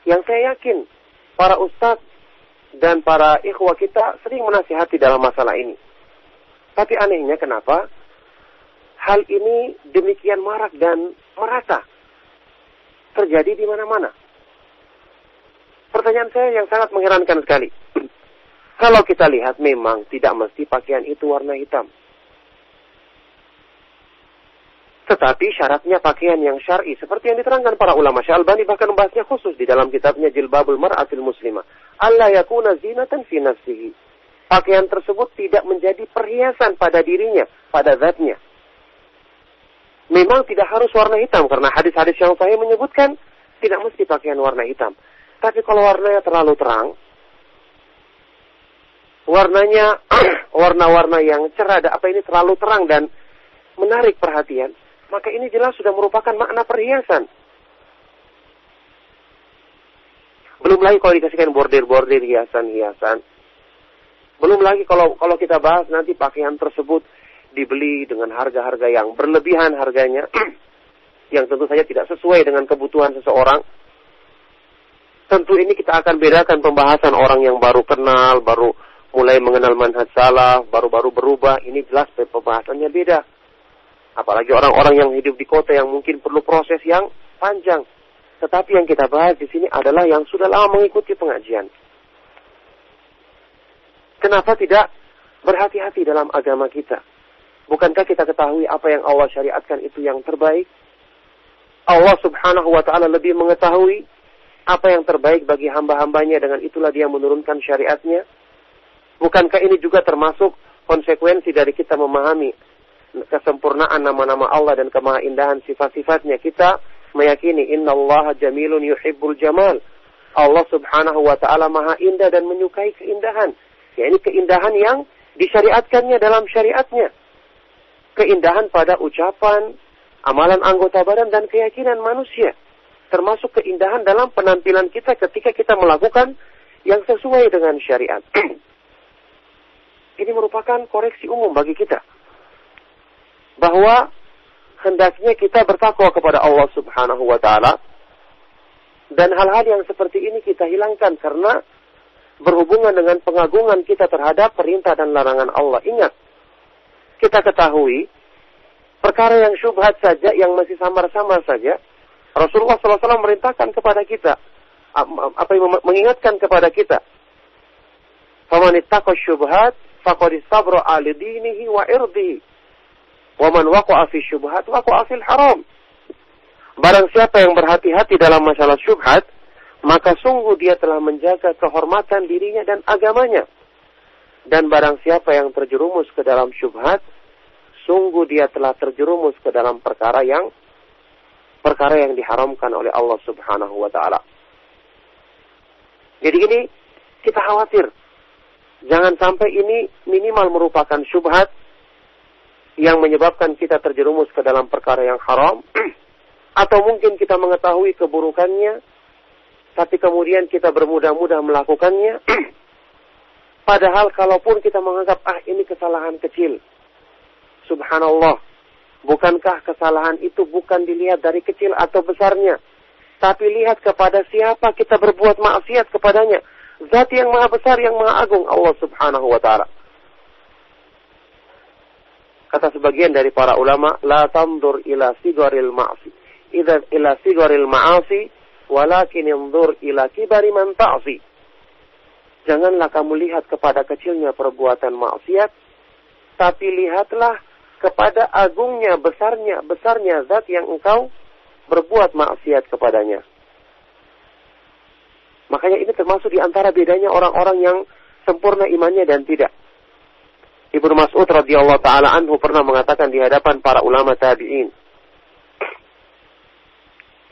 yang saya yakin para ustadz dan para ikhwah kita sering menasihati dalam masalah ini. Tapi anehnya kenapa hal ini demikian marak dan merata terjadi di mana-mana. Pertanyaan saya yang sangat mengherankan sekali. Kalau kita lihat memang tidak mesti pakaian itu warna hitam. Tetapi syaratnya pakaian yang syar'i seperti yang diterangkan para ulama. Syekh Albani bahkan membahasnya khusus di dalam kitabnya Jilbabul Mar'atil Muslimah. Alla yakuna zinatan fi nafsihi. Pakaian tersebut tidak menjadi perhiasan pada dirinya, pada zatnya. Memang tidak harus warna hitam karena hadis-hadis yang sahih menyebutkan tidak mesti pakaian warna hitam. Tapi kalau warnanya terlalu terang, warnanya warna-warna yang cerah, terlalu terang dan menarik perhatian, maka ini jelas sudah merupakan makna perhiasan. Belum lagi kalau dikasihkan bordir-bordir, hiasan-hiasan. Belum lagi kalau kita bahas nanti pakaian tersebut dibeli dengan harga-harga yang berlebihan harganya, yang tentu saja tidak sesuai dengan kebutuhan seseorang. Tentu ini kita akan bedakan pembahasan orang yang baru kenal, baru mulai mengenal manhaj salaf, baru-baru berubah. Ini jelas pembahasannya beda. Apalagi orang-orang yang hidup di kota yang mungkin perlu proses yang panjang. Tetapi yang kita bahas di sini adalah yang sudah lama mengikuti pengajian. Kenapa tidak berhati-hati dalam agama kita? Bukankah kita ketahui apa yang Allah syariatkan itu yang terbaik? Allah Subhanahu wa taala lebih mengetahui apa yang terbaik bagi hamba-hambanya, dengan itulah dia menurunkan syariatnya. Bukankah ini juga termasuk konsekuensi dari kita memahami kesempurnaan nama-nama Allah dan kemahaindahan sifat-sifatnya? Kita meyakini innallaha jamilun yuhibbul jamal. Allah subhanahu wa ta'ala maha indah dan menyukai keindahan. Yaitu keindahan yang disyariatkannya dalam syariatnya. Keindahan pada ucapan, amalan anggota badan, dan keyakinan manusia. Termasuk keindahan dalam penampilan kita ketika kita melakukan yang sesuai dengan syariat. Ini merupakan koreksi umum bagi kita. Bahwa hendaknya kita bertakwa kepada Allah subhanahu wa ta'ala. Dan hal-hal yang seperti ini kita hilangkan karena berhubungan dengan pengagungan kita terhadap perintah dan larangan Allah. Ingat, kita ketahui perkara yang syubhat saja, yang masih samar-samar saja, Rasulullah SAW merintahkan kepada kita, mengingatkan kepada kita, "Faman ittaqa syubhat faqad istabra li dinihi wa irdihi, wa man waqa'a fi syubhat waqa'a fil haram." Barang siapa yang berhati-hati dalam masalah syubhat, maka sungguh dia telah menjaga kehormatan dirinya dan agamanya. Dan barang siapa yang terjerumus ke dalam syubhat, sungguh dia telah terjerumus ke dalam perkara yang diharamkan oleh Allah subhanahu wa ta'ala. Jadi ini kita khawatir. Jangan sampai ini minimal merupakan syubhat yang menyebabkan kita terjerumus ke dalam perkara yang haram. Atau mungkin kita mengetahui keburukannya, tapi kemudian kita bermudah-mudah melakukannya. Padahal kalaupun kita menganggap, ini kesalahan kecil. Subhanallah. Bukankah kesalahan itu bukan dilihat dari kecil atau besarnya, tapi lihat kepada siapa kita berbuat maksiat kepadanya. Zat yang maha besar, yang maha agung, Allah subhanahu wa ta'ala. Kata sebagian dari para ulama, la tandur ila sigharil ma'asi. Idza ila sigharil ma'asi, walakin yandur ila kibari man ta'si. Janganlah kamu lihat kepada kecilnya perbuatan maksiat, tapi lihatlah kepada agungnya, besarnya zat yang engkau berbuat maksiat kepadanya. Makanya ini termasuk di antara bedanya orang-orang yang sempurna imannya dan tidak. Ibnu Mas'ud radhiyallahu taala anhu pernah mengatakan di hadapan para ulama tabi'in,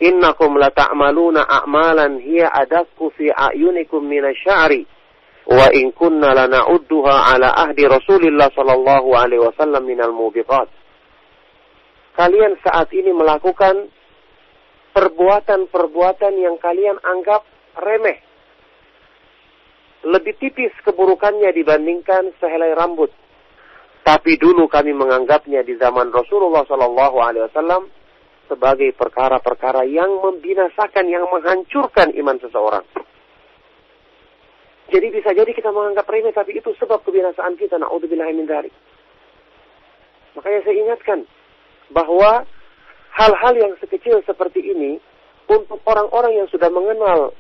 "Innakum lata'maluna a'malan hiya adaqu fi a'yunikum minasy'ari, wa in kunna lana'udduha ala ahdi Rasulillah sallallahu alaihi wasallam minal mubiqat." Kalian saat ini melakukan perbuatan-perbuatan yang kalian anggap remeh. Lebih tipis keburukannya dibandingkan sehelai rambut. Tapi dulu kami menganggapnya di zaman Rasulullah sallallahu alaihi wasallam sebagai perkara-perkara yang membinasakan, yang menghancurkan iman seseorang. Jadi bisa jadi kita menganggap remeh, tapi itu sebab kebinasaan kita. Na'udzubillahi min dzalik. Makanya saya ingatkan bahwa hal-hal yang sekecil seperti ini untuk orang-orang yang sudah mengenal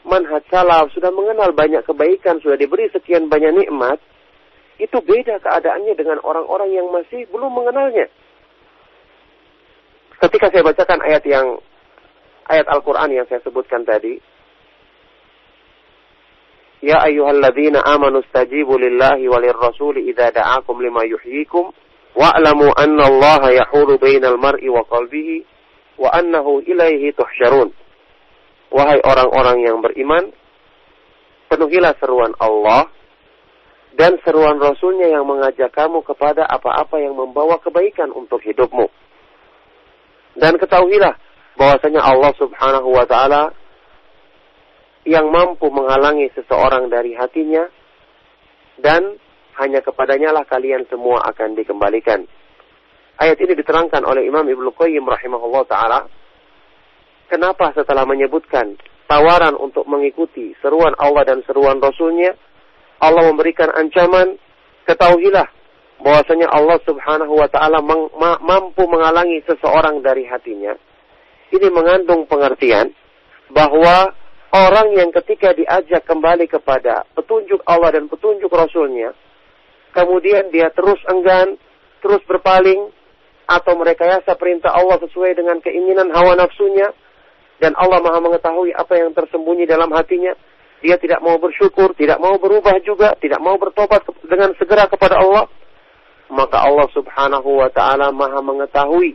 manhaj salaf, sudah mengenal banyak kebaikan, sudah diberi sekian banyak nikmat, itu beda keadaannya dengan orang-orang yang masih belum mengenalnya. Ketika saya bacakan ayat Al-Quran yang saya sebutkan tadi, "Ya ayyuhalladzina amanu stajibu lillahi walirrasuli idza da'akum lima yuhyikum wa'lamu anna Allaha yahulu bainal mar'i wa qalbihi wa annahu ilaihi tuhsyarun." Wahai orang-orang yang beriman, penuhilah seruan Allah dan seruan Rasulnya yang mengajak kamu kepada apa-apa yang membawa kebaikan untuk hidupmu. Dan ketahuilah bahwasanya Allah subhanahu wa ta'ala yang mampu menghalangi seseorang dari hatinya, dan hanya kepadanya lah kalian semua akan dikembalikan. Ayat ini diterangkan oleh Imam Ibnu Qayyim rahimahullah ta'ala. Kenapa setelah menyebutkan tawaran untuk mengikuti seruan Allah dan seruan Rasulnya, Allah memberikan ancaman, ketahuilah bahwasanya Allah subhanahu wa ta'ala mampu menghalangi seseorang dari hatinya. Ini mengandung pengertian bahwa orang yang ketika diajak kembali kepada petunjuk Allah dan petunjuk Rasulnya, kemudian dia terus enggan, terus berpaling, atau merekayasa perintah Allah sesuai dengan keinginan hawa nafsunya, dan Allah maha mengetahui apa yang tersembunyi dalam hatinya, dia tidak mau bersyukur, tidak mau berubah juga, tidak mau bertobat dengan segera kepada Allah, maka Allah subhanahu wa ta'ala maha mengetahui.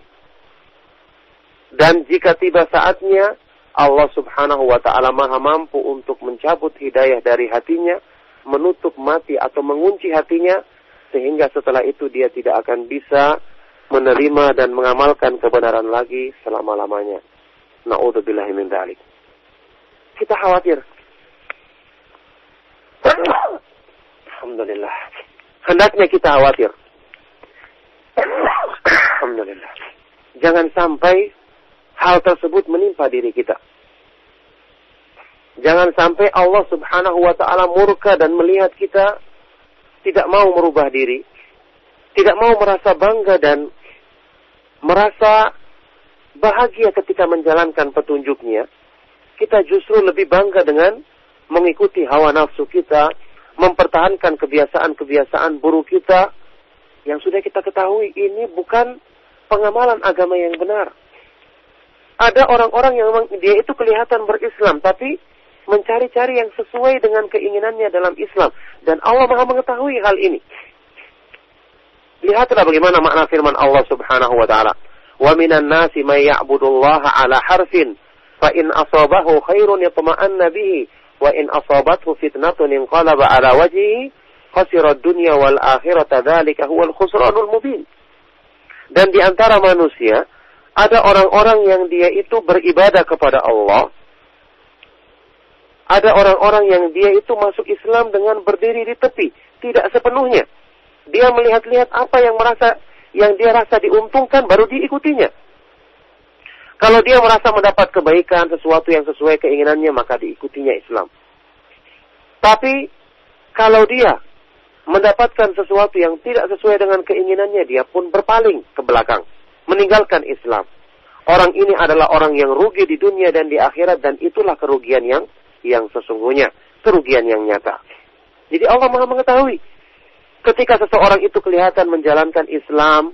Dan jika tiba saatnya Allah subhanahu wa ta'ala maha mampu untuk mencabut hidayah dari hatinya, menutup mati atau mengunci hatinya, sehingga setelah itu dia tidak akan bisa menerima dan mengamalkan kebenaran lagi selama-lamanya. Na'udzubillahi min dzalik. Kita khawatir. Alhamdulillah. Hendaknya kita khawatir. Alhamdulillah. Jangan sampai hal tersebut menimpa diri kita. Jangan sampai Allah subhanahu wa ta'ala murka dan melihat kita tidak mau merubah diri, tidak mau merasa bangga dan merasa bahagia ketika menjalankan petunjuknya. Kita justru lebih bangga dengan mengikuti hawa nafsu kita, mempertahankan kebiasaan-kebiasaan buruk kita, yang sudah kita ketahui ini bukan pengamalan agama yang benar. Ada orang-orang yang memang dia itu kelihatan berislam, tapi mencari-cari yang sesuai dengan keinginannya dalam Islam. Dan Allah maha mengetahui hal ini. Lihatlah bagaimana makna firman Allah subhanahu wa ta'ala. Wa minan nasi may ya'budullaha ala harfin, fa in asabahu khairun yatma'anna bihi, wa in asabathu fitnatun inqalaba ala wajhihi, khasira ad-dunya wal akhirata, dzalika huwal khusranul mubin. Dan di antara manusia ada orang-orang yang dia itu beribadah kepada Allah. Ada orang-orang yang dia itu masuk Islam dengan berdiri di tepi, tidak sepenuhnya. Dia melihat-lihat apa yang dia rasa diuntungkan, baru diikutinya. Kalau dia merasa mendapat kebaikan, sesuatu yang sesuai keinginannya, maka diikutinya Islam. Tapi kalau dia mendapatkan sesuatu yang tidak sesuai dengan keinginannya, dia pun berpaling ke belakang, meninggalkan Islam. Orang ini adalah orang yang rugi di dunia dan di akhirat, dan itulah kerugian yang sesungguhnya, kerugian yang nyata. Jadi Allah maha mengetahui. Ketika seseorang itu kelihatan menjalankan Islam,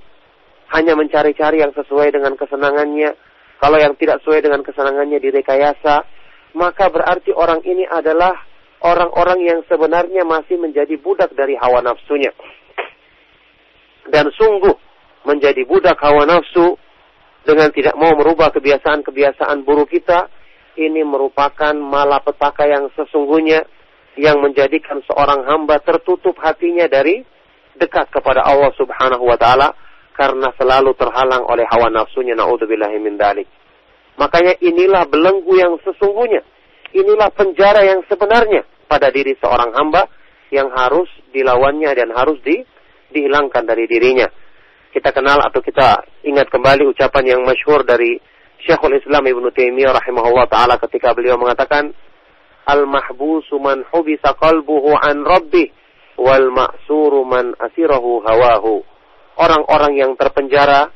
hanya mencari-cari yang sesuai dengan kesenangannya, kalau yang tidak sesuai dengan kesenangannya direkayasa, maka berarti orang ini adalah orang-orang yang sebenarnya masih menjadi budak dari hawa nafsunya. Dan sungguh menjadi budak hawa nafsu dengan tidak mau merubah kebiasaan-kebiasaan buruk kita, ini merupakan malapetaka yang sesungguhnya, yang menjadikan seorang hamba tertutup hatinya dari dekat kepada Allah subhanahu wa ta'ala, karena selalu terhalang oleh hawa nafsunya. Na'udzubillahi min dzalik. Makanya inilah belenggu yang sesungguhnya, inilah penjara yang sebenarnya pada diri seorang hamba, yang harus dilawannya dan harus dihilangkan dari dirinya. Kita kenal atau kita ingat kembali ucapan yang masyhur dari Syekhul Islam Ibnu Taimiyah rahimahullah ta'ala, ketika beliau mengatakan, Al-mahbusu man hubisa qalbuhu an rabbih, wal ma'suru man asirahu hawahu. Orang-orang yang terpenjara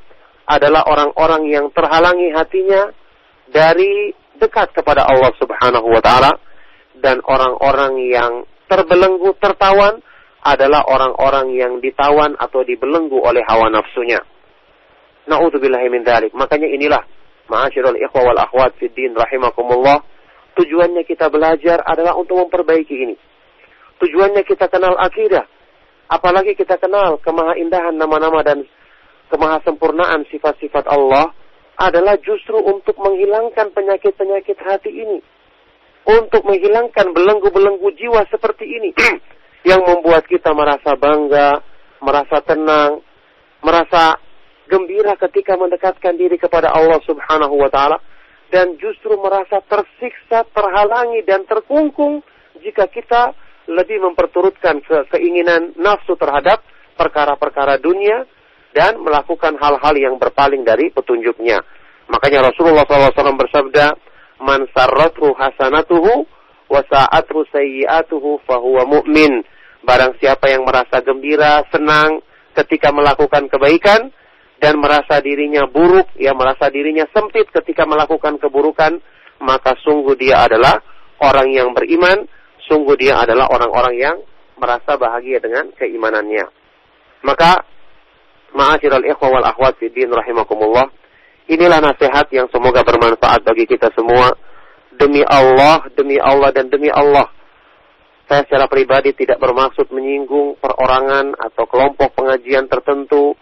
adalah orang-orang yang terhalangi hatinya dari dekat kepada Allah subhanahu wa ta'ala. Dan orang-orang yang terbelenggu, tertawan, adalah orang-orang yang ditawan atau dibelenggu oleh hawa nafsunya. Na'udzubillahi min dzalik. Makanya inilah, ma'asyiral ikhwa wal akhwat fid din rahimakumullah, tujuannya kita belajar adalah untuk memperbaiki ini. Tujuannya kita kenal akidah. Apalagi kita kenal kemahaindahan nama-nama dan kemahasempurnaan sifat-sifat Allah, adalah justru untuk menghilangkan penyakit-penyakit hati ini. Untuk menghilangkan belenggu-belenggu jiwa seperti ini. Yang membuat kita merasa bangga, merasa tenang, merasa gembira ketika mendekatkan diri kepada Allah subhanahu wa ta'ala. Dan justru merasa tersiksa, terhalangi, dan terkungkung jika kita lebih memperturutkan keinginan nafsu terhadap perkara-perkara dunia dan melakukan hal-hal yang berpaling dari petunjuknya. Makanya Rasulullah SAW bersabda, Man sarrathu hasanatuhu wa sa'athu sayyi'atuhu fahuwa mu'min. Barang siapa yang merasa gembira, senang ketika melakukan kebaikan, dan merasa dirinya buruk, merasa dirinya sempit ketika melakukan keburukan, maka sungguh dia adalah orang yang beriman, sungguh dia adalah orang-orang yang merasa bahagia dengan keimanannya. Maka, ma'asyiral ikhwa wal akhwat fid din rahimakumullah, inilah nasihat yang semoga bermanfaat bagi kita semua. Demi Allah, dan demi Allah, saya secara pribadi tidak bermaksud menyinggung perorangan atau kelompok pengajian tertentu,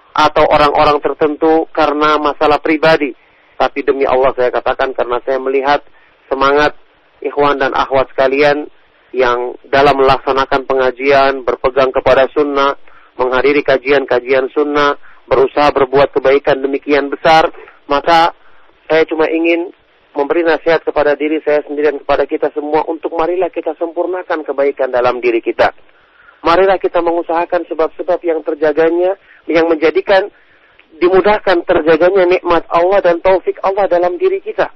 atau orang-orang tertentu karena masalah pribadi. Tapi demi Allah saya katakan, karena saya melihat semangat ikhwan dan akhwat sekalian yang dalam melaksanakan pengajian, berpegang kepada sunnah, menghadiri kajian-kajian sunnah, berusaha berbuat kebaikan demikian besar, maka saya cuma ingin memberi nasihat kepada diri saya sendiri dan kepada kita semua untuk marilah kita sempurnakan kebaikan dalam diri kita. Marilah kita mengusahakan sebab-sebab yang terjaganya, yang menjadikan dimudahkan terjaganya nikmat Allah dan taufik Allah dalam diri kita.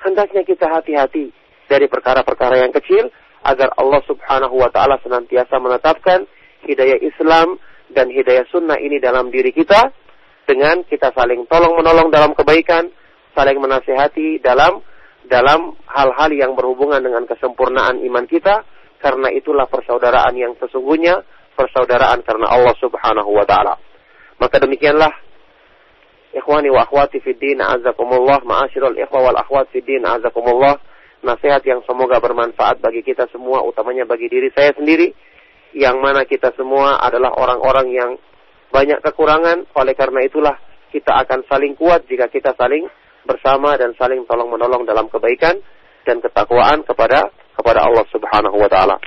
Hendaknya kita hati-hati dari perkara-perkara yang kecil agar Allah Subhanahu wa taala senantiasa menetapkan hidayah Islam dan hidayah sunnah ini dalam diri kita dengan kita saling tolong-menolong dalam kebaikan, saling menasihati dalam hal-hal yang berhubungan dengan kesempurnaan iman kita, karena itulah persaudaraan yang sesungguhnya, persaudaraan karena Allah Subhanahu wa taala. Maka demikianlah ikhwani wa akhwati fid din a'azakumullah, ma'asyiral ikhwa wal akhwat fid din a'azakumullah, nasihat yang semoga bermanfaat bagi kita semua, utamanya bagi diri saya sendiri, yang mana kita semua adalah orang-orang yang banyak kekurangan. Oleh karena itulah kita akan saling kuat jika kita saling bersama dan saling tolong-menolong dalam kebaikan dan ketakwaan kepada Allah Subhanahu wa taala.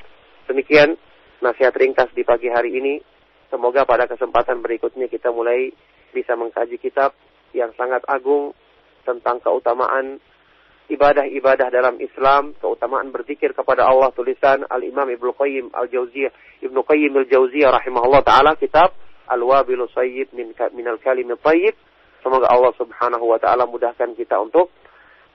Demikian nasihat ringkas di pagi hari ini. Semoga pada kesempatan berikutnya kita mulai bisa mengkaji kitab yang sangat agung tentang keutamaan ibadah-ibadah dalam Islam, keutamaan berzikir kepada Allah, tulisan Al-Imam Ibnu Qayyim Al-Jauziyah rahimahullah taala, kitab Al-Wabilu Sayyib minal Kalim Thayyib. Semoga Allah Subhanahu wa taala mudahkan kita untuk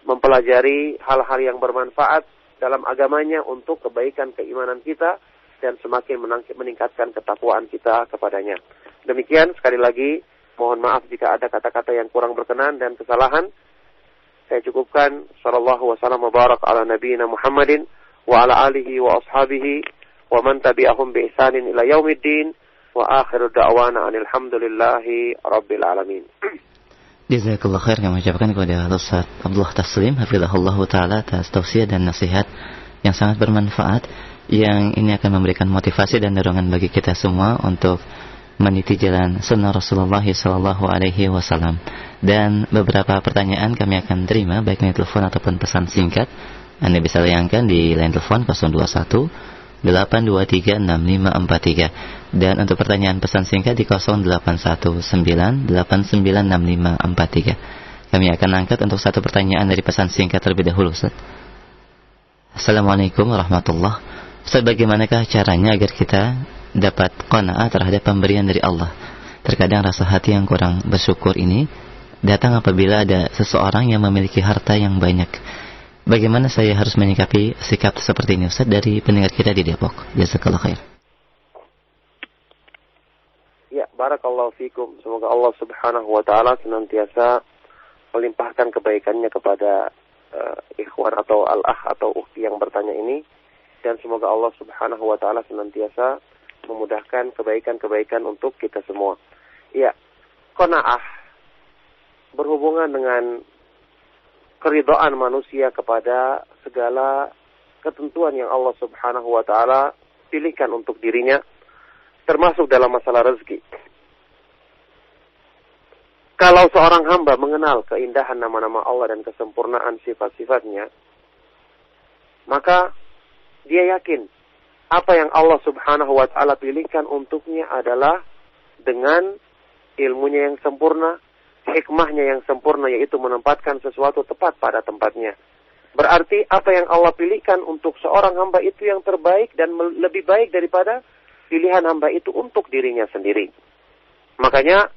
mempelajari hal-hal yang bermanfaat dalam agamanya untuk kebaikan keimanan kita dan semakin meningkatkan ketakwaan kita kepadanya. Demikian, sekali lagi mohon maaf jika ada kata-kata yang kurang berkenan dan kesalahan. Saya cukupkan. Sallallahu wasallam wa barak ala nabiyina Muhammadin wa ala alihi wa ashabihi wa man tabi'ahum bi ihsanin ila yaumiddin wa akhiru da'wana alhamdulillahi rabbil alamin. Jazakallah khair, kami ucapkan kepada Ustaz Abdullah Taslim hafizahullah taala atas tausiah dan nasihat yang sangat bermanfaat, yang ini akan memberikan motivasi dan dorongan bagi kita semua untuk meniti jalan sunnah Rasulullah sallallahu alaihi wasallam. Dan beberapa pertanyaan kami akan terima baik melalui telepon ataupun pesan singkat. Anda bisa layangkan di line telepon 021 823 6543, dan untuk pertanyaan pesan singkat di 0819 896543. Kami akan angkat untuk satu pertanyaan dari pesan singkat terlebih dahulu, Ustaz. Assalamualaikum warahmatullahi wabarakatuh. Ustaz, bagaimanakah caranya agar kita dapat qanaah terhadap pemberian dari Allah? Terkadang rasa hati yang kurang bersyukur ini datang apabila ada seseorang yang memiliki harta yang banyak. Bagaimana saya harus menyikapi sikap seperti ini, Ustaz, dari pendengar kita di Depok? Jazakallah khair. Ya, barakallahu fikum. Semoga Allah Subhanahu wa taala senantiasa melimpahkan kebaikannya kepada ikhwan atau al-akh atau ukhti yang bertanya ini, dan semoga Allah Subhanahu wa taala senantiasa memudahkan kebaikan-kebaikan untuk kita semua. Ya, qanaah berhubungan dengan keridhaan manusia kepada segala ketentuan yang Allah Subhanahu wa taala pilihkan untuk dirinya, termasuk dalam masalah rezeki. Kalau seorang hamba mengenal keindahan nama-nama Allah dan kesempurnaan sifat-sifatnya, maka dia yakin apa yang Allah Subhanahu wa taala pilihkan untuknya adalah dengan ilmunya yang sempurna, hikmahnya yang sempurna, yaitu menempatkan sesuatu tepat pada tempatnya. Berarti apa yang Allah pilihkan untuk seorang hamba itu yang terbaik dan lebih baik daripada pilihan hamba itu untuk dirinya sendiri. Makanya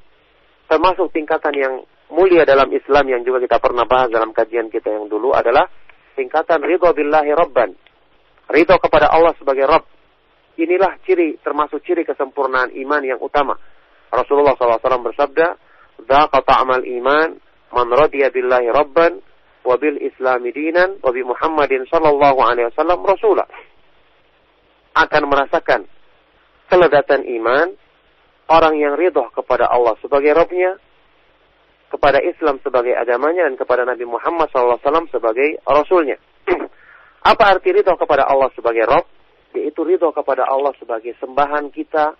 termasuk tingkatan yang mulia dalam Islam yang juga kita pernah bahas dalam kajian kita yang dulu adalah tingkatan ridha billahi rabban. Ridha kepada Allah sebagai Rabb. Inilah termasuk ciri kesempurnaan iman yang utama. Rasulullah SAW bersabda, "Dzaqa ta'mal iman man radiya billahi rabban wa bil islami dinan wa bi Muhammadin sallallahu alaihi wasallam rasula." Akan merasakan kelezatan iman orang yang ridha kepada Allah sebagai Rabb-nya, kepada Islam sebagai agamanya, dan kepada Nabi Muhammad sallallahu alaihi wasallam sebagai rasulnya. Apa arti ridha kepada Allah sebagai Rabb? Yaitu ridha kepada Allah sebagai sembahan kita,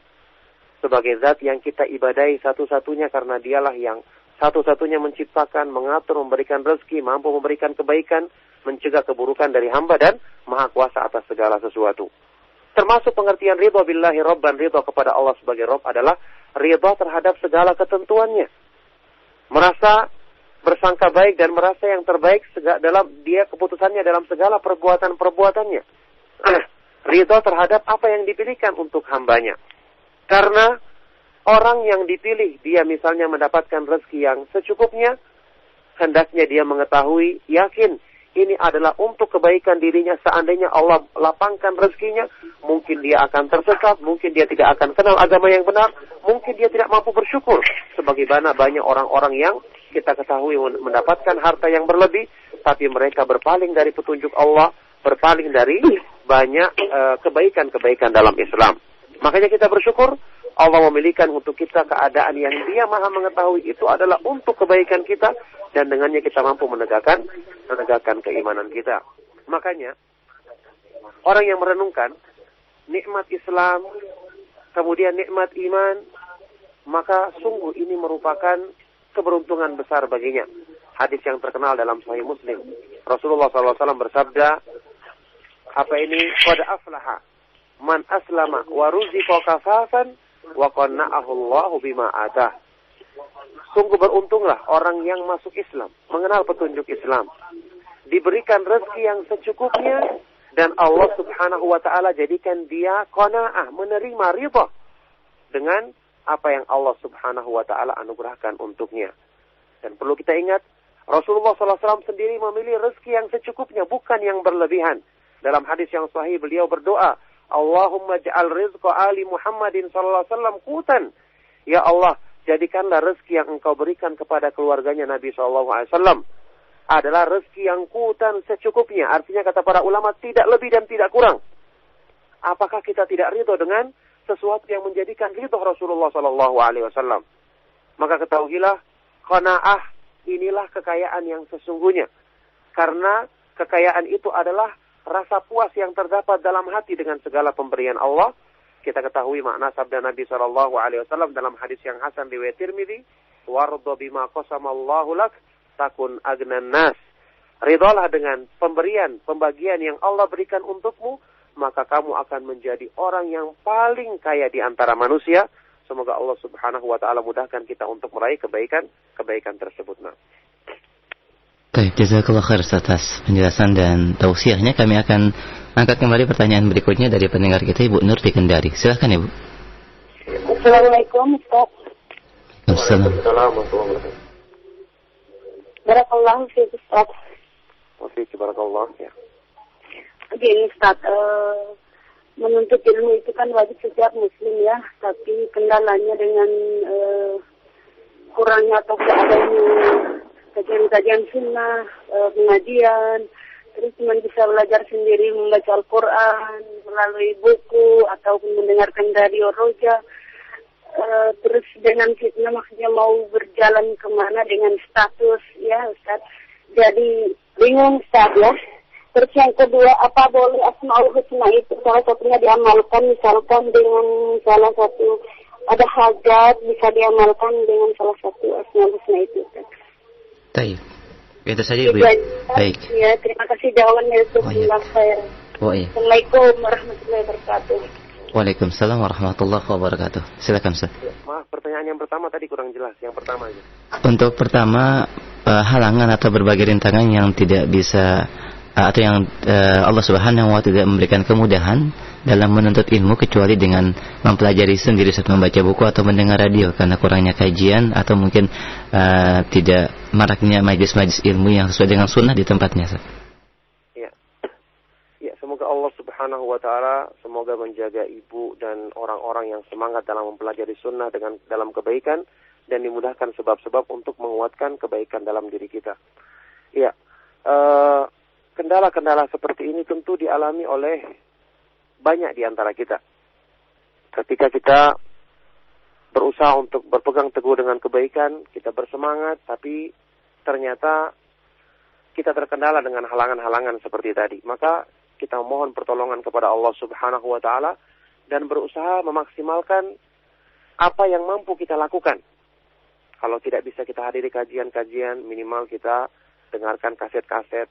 sebagai zat yang kita ibadahi satu-satunya, karena dialah yang satu-satunya menciptakan, mengatur, memberikan rezeki, mampu memberikan kebaikan, mencegah keburukan dari hamba, dan maha kuasa atas segala sesuatu. Termasuk pengertian ridha billahi rabban, ridha kepada Allah sebagai Rabb adalah ridha terhadap segala ketentuannya. Merasa bersangka baik dan merasa yang terbaik dalam dia keputusannya dalam segala perbuatan-perbuatannya. Ridha terhadap apa yang dipilihkan untuk hambanya. Karena orang yang dipilih, dia misalnya mendapatkan rezeki yang secukupnya, hendaknya dia mengetahui, yakin, ini adalah untuk kebaikan dirinya. Seandainya Allah lapangkan rezekinya, mungkin dia akan tersesat, mungkin dia tidak akan kenal agama yang benar, mungkin dia tidak mampu bersyukur. Sebagaimana banyak orang-orang yang kita ketahui mendapatkan harta yang berlebih, tapi mereka berpaling dari petunjuk Allah, berpaling dari banyak kebaikan-kebaikan dalam Islam. Makanya kita bersyukur, Allah memilihkan untuk kita keadaan yang Dia Maha mengetahui itu adalah untuk kebaikan kita, dan dengannya kita mampu menegakkan keimanan kita. Makanya orang yang merenungkan nikmat Islam, kemudian nikmat iman, maka sungguh ini merupakan keberuntungan besar baginya. Hadis yang terkenal dalam Sahih Muslim, Rasulullah SAW bersabda, apa ini? Qad aflaha man aslama wa ruziqa kafafan wa qanna'ahu Allahu bima atah. Sungguh beruntunglah orang yang masuk Islam, mengenal petunjuk Islam, diberikan rezeki yang secukupnya, dan Allah Subhanahu wa taala jadikan dia qanaah, menerima ridha dengan apa yang Allah Subhanahu wa taala anugerahkan untuknya. Dan perlu kita ingat, Rasulullah SAW sendiri memilih rezeki yang secukupnya, bukan yang berlebihan. Dalam hadis yang sahih beliau berdoa, Allahumma ja'al rizqa ali Muhammadin sallallahu alaihi wasallam qutan. Ya Allah, jadikanlah rezeki yang engkau berikan kepada keluarganya Nabi sallallahu alaihi wasallam adalah rezeki yang qutan, secukupnya. Artinya kata para ulama, tidak lebih dan tidak kurang. Apakah kita tidak ridho dengan sesuatu yang menjadikan ridho Rasulullah sallallahu alaihi wasallam? Maka ketahuilah, qanaah inilah kekayaan yang sesungguhnya. Karena kekayaan itu adalah rasa puas yang terdapat dalam hati dengan segala pemberian Allah. Kita ketahui makna sabda Nabi SAW dalam hadis yang hasan riwayat Tirmidzi, "Warda bima qasamallahu lak takun agnan nas." Ridhalah dengan pembagian yang Allah berikan untukmu, maka kamu akan menjadi orang yang paling kaya di antara manusia. Semoga Allah Subhanahu wa taala mudahkan kita untuk meraih kebaikan tersebut. Nah. Baik, jazakallah khair atas penjelasan dan tausiahnya. Kami akan angkat kembali pertanyaan berikutnya dari pendengar kita, Ibu Nur di Kendari. Silakan, Ibu. Assalamualaikum, Ustaz. Assalamualaikum. Barakallahu fiik, Ustaz. Wa fiik barakallah, ya. Begini, Ustaz, menuntut ilmu itu kan wajib setiap muslim ya, tapi kendalanya dengan kurangnya atau adanya kajian-kajian sunnah, pengajian, terus cuma bisa belajar sendiri membaca Al-Quran melalui buku ataupun mendengarkan radio roja. Terus dengan fitnah, maksudnya mau berjalan kemana dengan status ya Ustaz. Jadi bingung Ustaz ya. Terus yang kedua, apa boleh Asmaul Husna itu salah satunya diamalkan, misalkan dengan salah satu ada hajat bisa diamalkan dengan salah satu Asmaul Husna itu Ustaz. Baik. Itu saja, Ibu. Baik. Ya, terima kasih jawabannya itu. Assalamualaikum warahmatullahi wabarakatuh. Waalaikumsalam warahmatullahi wabarakatuh. Silakan, Ustaz. Maaf, pertanyaan yang pertama tadi kurang jelas. Yang pertama aja. Untuk pertama, halangan atau berbagai rintangan yang tidak bisa atau yang Allah Subhanahu wa taala tidak memberikan kemudahan dalam menuntut ilmu kecuali dengan mempelajari sendiri saat membaca buku atau mendengar radio, karena kurangnya kajian atau mungkin tidak maraknya majlis-majlis ilmu yang sesuai dengan sunnah di tempatnya. Ya. Ya, semoga Allah Subhanahu wa taala semoga menjaga ibu dan orang-orang yang semangat dalam mempelajari sunnah dalam kebaikan, dan dimudahkan sebab-sebab untuk menguatkan kebaikan dalam diri kita. Ya. Kendala-kendala seperti ini tentu dialami oleh banyak di antara kita. Ketika kita berusaha untuk berpegang teguh dengan kebaikan, kita bersemangat, tapi ternyata kita terkendala dengan halangan-halangan seperti tadi. Maka kita mohon pertolongan kepada Allah Subhanahu wa taala dan berusaha memaksimalkan apa yang mampu kita lakukan. Kalau tidak bisa kita hadiri kajian-kajian, minimal kita dengarkan kaset-kaset.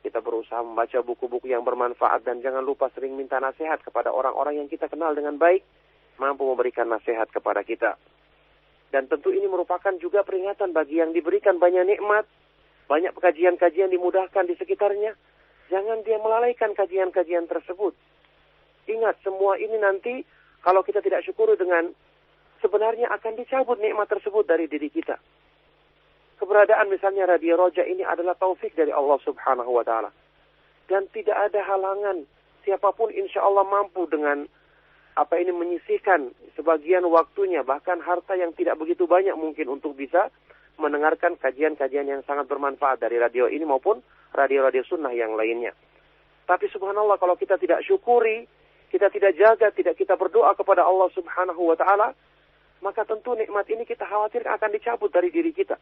Kita berusaha membaca buku-buku yang bermanfaat dan jangan lupa sering minta nasihat kepada orang-orang yang kita kenal dengan baik, mampu memberikan nasihat kepada kita. Dan tentu ini merupakan juga peringatan bagi yang diberikan banyak nikmat, banyak kajian-kajian dimudahkan di sekitarnya. Jangan dia melalaikan kajian-kajian tersebut. Ingat, semua ini nanti kalau kita tidak syukuri dengan sebenarnya akan dicabut nikmat tersebut dari diri kita. Keberadaan misalnya Radio Roja ini adalah taufik dari Allah Subhanahu wa Ta'ala. Dan tidak ada halangan. Siapapun insya Allah mampu dengan menyisihkan sebagian waktunya, bahkan harta yang tidak begitu banyak mungkin untuk bisa mendengarkan kajian-kajian yang sangat bermanfaat dari radio ini maupun radio-radio sunnah yang lainnya. Tapi subhanallah, kalau kita tidak syukuri, kita tidak jaga, tidak kita berdoa kepada Allah Subhanahu wa Ta'ala, maka tentu nikmat ini kita khawatir akan dicabut dari diri kita.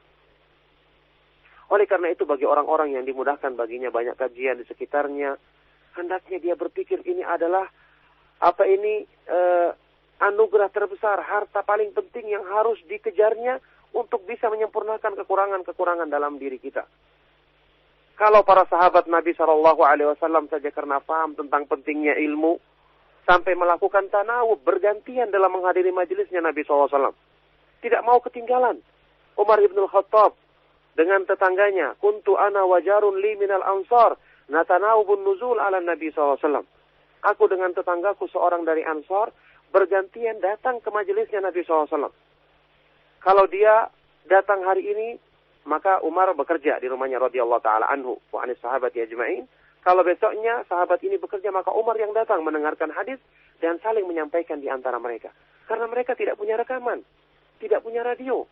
Oleh karena itu, bagi orang-orang yang dimudahkan baginya banyak kajian di sekitarnya, hendaknya dia berpikir ini adalah anugerah terbesar, harta paling penting yang harus dikejarnya untuk bisa menyempurnakan kekurangan-kekurangan dalam diri kita. Kalau para sahabat Nabi SAW saja karena paham tentang pentingnya ilmu, sampai melakukan tanawub bergantian dalam menghadiri majelisnya Nabi SAW. Tidak mau ketinggalan. Umar ibn Khattab dengan tetangganya, kuntu ana wajarun li minal ansar, natanawubun nuzul ala Nabi SAW. Aku dengan tetanggaku seorang dari Ansar, bergantian datang ke majelisnya Nabi SAW. Kalau dia datang hari ini, maka Umar bekerja di rumahnya radhiyallahu ta'ala anhu wa anis sahabati ajma'in. Kalau besoknya sahabat ini bekerja, maka Umar yang datang mendengarkan hadis dan saling menyampaikan di antara mereka. Karena mereka tidak punya rekaman, tidak punya radio.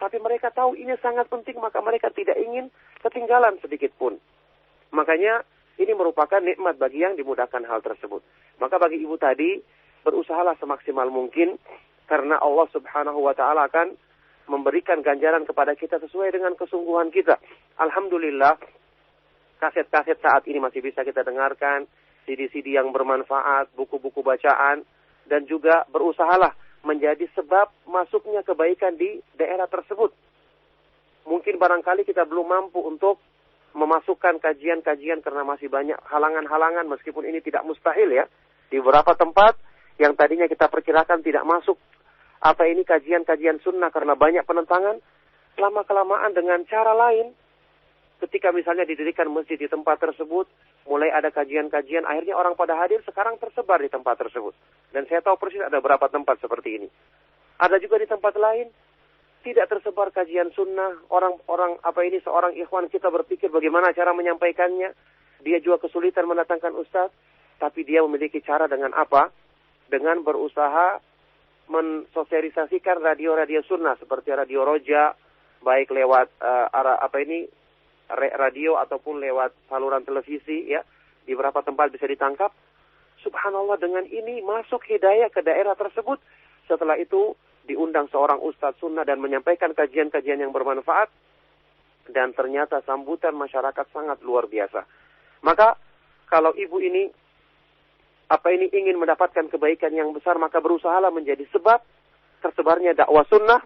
Tapi mereka tahu ini sangat penting, maka mereka tidak ingin ketinggalan sedikit pun. Makanya ini merupakan nikmat bagi yang dimudahkan hal tersebut. Maka bagi ibu tadi, berusahalah semaksimal mungkin, karena Allah Subhanahu wa Ta'ala akan memberikan ganjaran kepada kita sesuai dengan kesungguhan kita. Alhamdulillah, kaset-kaset saat ini masih bisa kita dengarkan, CD-CD yang bermanfaat, buku-buku bacaan, dan juga berusahalah menjadi sebab masuknya kebaikan di daerah tersebut. Mungkin barangkali kita belum mampu untuk memasukkan kajian-kajian karena masih banyak halangan-halangan, meskipun ini tidak mustahil ya. Di beberapa tempat yang tadinya kita perkirakan tidak masuk kajian-kajian sunnah karena banyak penentangan, lama-kelamaan dengan cara lain, ketika misalnya didirikan masjid di tempat tersebut, mulai ada kajian-kajian, akhirnya orang pada hadir, sekarang tersebar di tempat tersebut. Dan saya tahu persis ada berapa tempat seperti ini. Ada juga di tempat lain, tidak tersebar kajian sunnah, seorang ikhwan kita berpikir bagaimana cara menyampaikannya, dia juga kesulitan mendatangkan ustaz, tapi dia memiliki cara dengan apa? Dengan berusaha mensosialisasikan radio-radio sunnah, seperti Radio Roja, baik lewat radio ataupun lewat saluran televisi ya, di beberapa tempat bisa ditangkap. Subhanallah, dengan ini masuk hidayah ke daerah tersebut. Setelah itu diundang seorang ustadz sunnah dan menyampaikan kajian-kajian yang bermanfaat, dan ternyata sambutan masyarakat sangat luar biasa. Maka kalau ibu ini ingin mendapatkan kebaikan yang besar, maka berusahalah menjadi sebab tersebarnya dakwah sunnah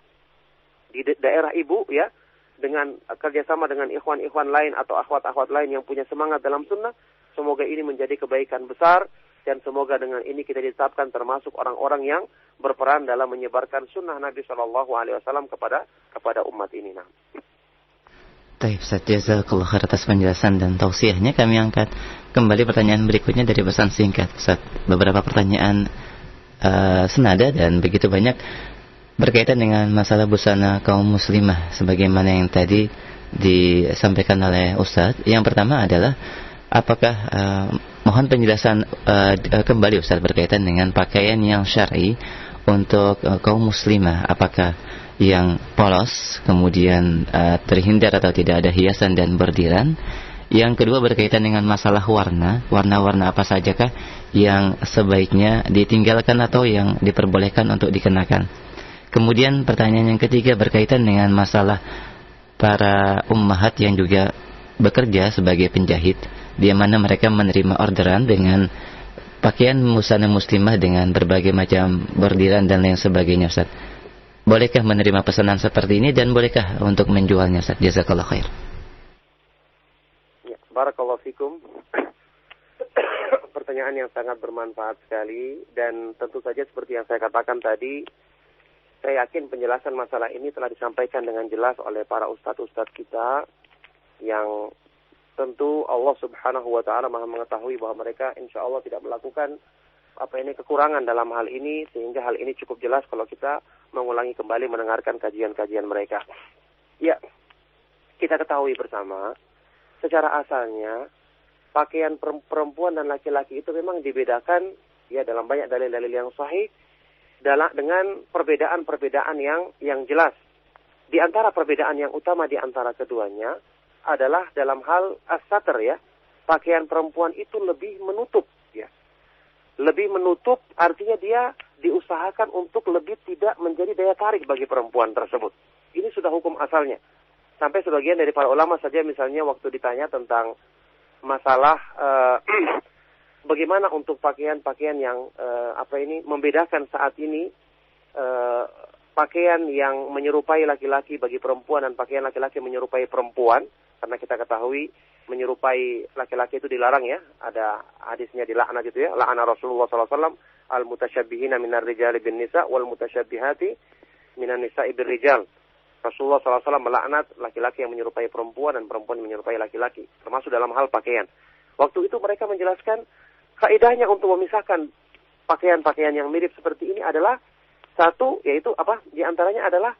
di daerah ibu ya, dengan kerjasama dengan ikhwan-ikhwan lain atau akhwat-akhwat lain yang punya semangat dalam sunnah. Semoga ini menjadi kebaikan besar, dan semoga dengan ini kita ditetapkan termasuk orang-orang yang berperan dalam menyebarkan sunnah Nabi SAW kepada umat ini. Nah. Baik, Ustaz, jazakallahu khair atas penjelasan dan tausiahnya. Kami angkat kembali pertanyaan berikutnya dari pesan singkat, Ustaz. Beberapa pertanyaan senada dan begitu banyak berkaitan dengan masalah busana kaum muslimah sebagaimana yang tadi disampaikan oleh Ustaz. Yang pertama adalah apakah mohon penjelasan kembali Ustaz berkaitan dengan pakaian yang syar'i untuk kaum muslimah, apakah yang polos kemudian terhindar atau tidak ada hiasan dan bordiran. Yang kedua berkaitan dengan masalah warna-warna apa sajakah yang sebaiknya ditinggalkan atau yang diperbolehkan untuk dikenakan. Kemudian pertanyaan yang ketiga berkaitan dengan masalah para ummahat yang juga bekerja sebagai penjahit, di mana mereka menerima orderan dengan pakaian busana muslimah dengan berbagai macam bordiran dan lain sebagainya, Ustaz. bolehkah menerima pesanan seperti ini dan bolehkah untuk menjualnya? Jazakallah khair. Ya, barakallahu fikum. Pertanyaan yang sangat bermanfaat sekali, dan tentu saja seperti yang saya katakan tadi, saya yakin penjelasan masalah ini telah disampaikan dengan jelas oleh para ustadz-ustadz kita yang tentu Allah Subhanahu wa taala Maha mengetahui bahwa mereka insya Allah tidak melakukan kekurangan dalam hal ini, sehingga hal ini cukup jelas kalau kita mengulangi kembali mendengarkan kajian-kajian mereka. Ya, kita ketahui bersama secara asalnya pakaian perempuan dan laki-laki itu memang dibedakan ya dalam banyak dalil-dalil yang sahih dengan perbedaan-perbedaan yang jelas. Di antara perbedaan yang utama di antara keduanya adalah dalam hal as-satr ya. Pakaian perempuan itu lebih menutup ya. Lebih menutup artinya dia diusahakan untuk lebih tidak menjadi daya tarik bagi perempuan tersebut. Ini sudah hukum asalnya. Sampai sebagian dari para ulama saja misalnya waktu ditanya tentang masalah bagaimana untuk pakaian-pakaian yang membedakan saat ini pakaian yang menyerupai laki-laki bagi perempuan dan pakaian laki-laki menyerupai perempuan, karena kita ketahui menyerupai laki-laki itu dilarang ya, ada hadisnya dilaknat gitu ya, la'ana Rasulullah SAW al-mutasyabbihina minar rijali bin nisa wal mutasyabbihati minan nisa'i bir rijal. Rasulullah SAW melaknat laki-laki yang menyerupai perempuan dan perempuan yang menyerupai laki-laki, termasuk dalam hal pakaian. Waktu itu mereka menjelaskan kaidahnya untuk memisahkan pakaian-pakaian yang mirip seperti ini adalah satu, yaitu apa? Di antaranya adalah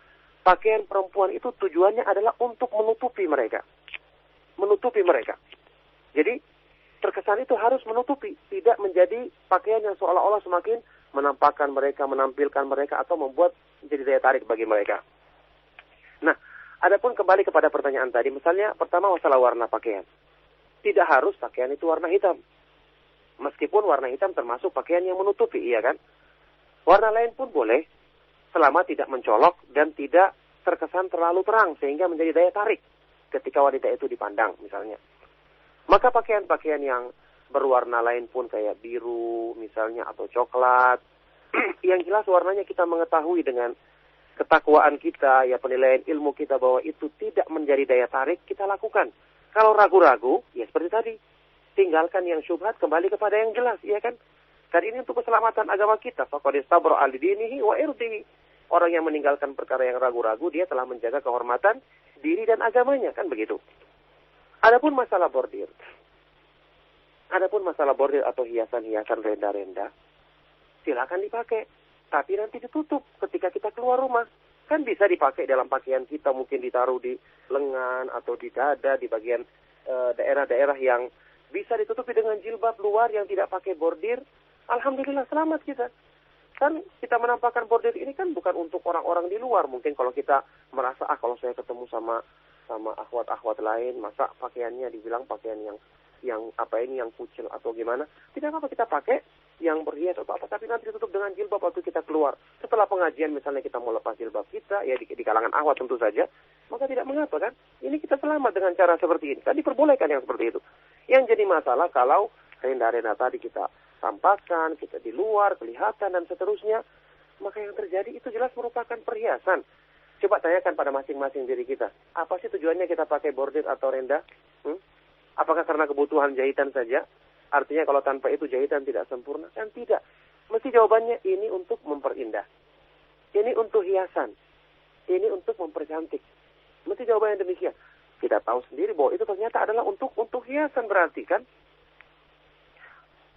pakaian perempuan itu tujuannya adalah untuk menutupi mereka. Menutupi mereka. Jadi terkesan itu harus menutupi, tidak menjadi pakaian yang seolah-olah semakin menampakkan mereka, menampilkan mereka atau membuat menjadi daya tarik bagi mereka. Nah, adapun kembali kepada pertanyaan tadi, misalnya pertama masalah warna pakaian. Tidak harus pakaian itu warna hitam. Meskipun warna hitam termasuk pakaian yang menutupi, iya kan? Warna lain pun boleh, selama tidak mencolok dan tidak terkesan terlalu terang, sehingga menjadi daya tarik ketika wanita itu dipandang, misalnya. Maka pakaian-pakaian yang berwarna lain pun kayak biru, misalnya, atau coklat, yang jelas warnanya kita mengetahui dengan ketakwaan kita, ya penilaian ilmu kita bahwa itu tidak menjadi daya tarik, kita lakukan. Kalau ragu-ragu, ya seperti tadi, tinggalkan yang syubhat, kembali kepada yang jelas, ya kan? Dan ini untuk keselamatan agama kita. Faqad istabra al-dinihi wa irdihi. Orang yang meninggalkan perkara yang ragu-ragu, dia telah menjaga kehormatan diri dan agamanya, kan begitu. Adapun masalah bordir atau hiasan-hiasan renda-renda, silakan dipakai. Tapi nanti ditutup ketika kita keluar rumah. Kan bisa dipakai dalam pakaian kita, mungkin ditaruh di lengan atau di dada, di bagian daerah-daerah yang bisa ditutupi dengan jilbab luar yang tidak pakai bordir. Alhamdulillah selamat kita. Kan kita menampakkan bordir ini kan bukan untuk orang-orang di luar. Mungkin kalau kita merasa, kalau saya ketemu sama akhwat-akhwat lain, masa pakaiannya dibilang pakaian yang kucil atau gimana. Tidak apa-apa kita pakai yang berhias atau apa, tapi nanti ditutup dengan jilbab waktu kita keluar. Setelah pengajian misalnya kita mau lepas jilbab kita, ya di kalangan akhwat tentu saja, maka tidak mengapa kan? Ini kita selamat dengan cara seperti ini. Kan diperbolehkan yang seperti itu. Yang jadi masalah kalau renda-renda tadi kita tampakkan, kita di luar, kelihatan dan seterusnya, maka yang terjadi itu jelas merupakan perhiasan. Coba tanyakan pada masing-masing diri kita, apa sih tujuannya kita pakai bordir atau renda? Apakah karena kebutuhan jahitan saja? Artinya kalau tanpa itu jahitan tidak sempurna? Kan tidak. Mesti jawabannya ini untuk memperindah. Ini untuk hiasan. Ini untuk mempercantik. Mesti jawabannya demikian. Kita tahu sendiri bahwa itu ternyata adalah untuk hiasan berarti kan.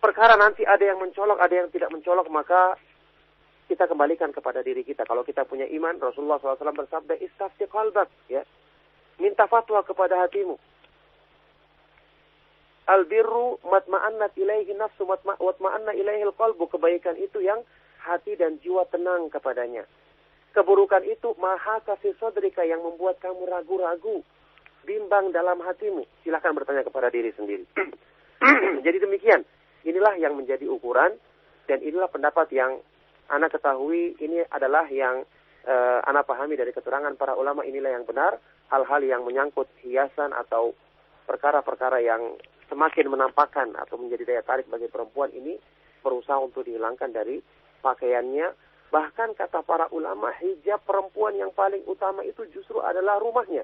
Perkara nanti ada yang mencolok, ada yang tidak mencolok, maka kita kembalikan kepada diri kita. Kalau kita punya iman, Rasulullah SAW bersabda, istafti qalbak, ya. Minta fatwa kepada hatimu. Albirru matma'annat ilaihi nafsu watma'anna ilaihi qalbu. Kebaikan itu yang hati dan jiwa tenang kepadanya. Keburukan itu maha kasih sadrika, yang membuat kamu ragu-ragu, bimbang dalam hatimu. Silakan bertanya kepada diri sendiri. Jadi demikian. Inilah yang menjadi ukuran, dan inilah pendapat yang Ana ketahui, ini adalah yang Ana pahami dari keterangan para ulama. Inilah yang benar. Hal-hal yang menyangkut hiasan atau perkara-perkara yang semakin menampakkan atau menjadi daya tarik bagi perempuan ini berusaha untuk dihilangkan dari pakaiannya. Bahkan kata para ulama, hijab perempuan yang paling utama itu justru adalah rumahnya.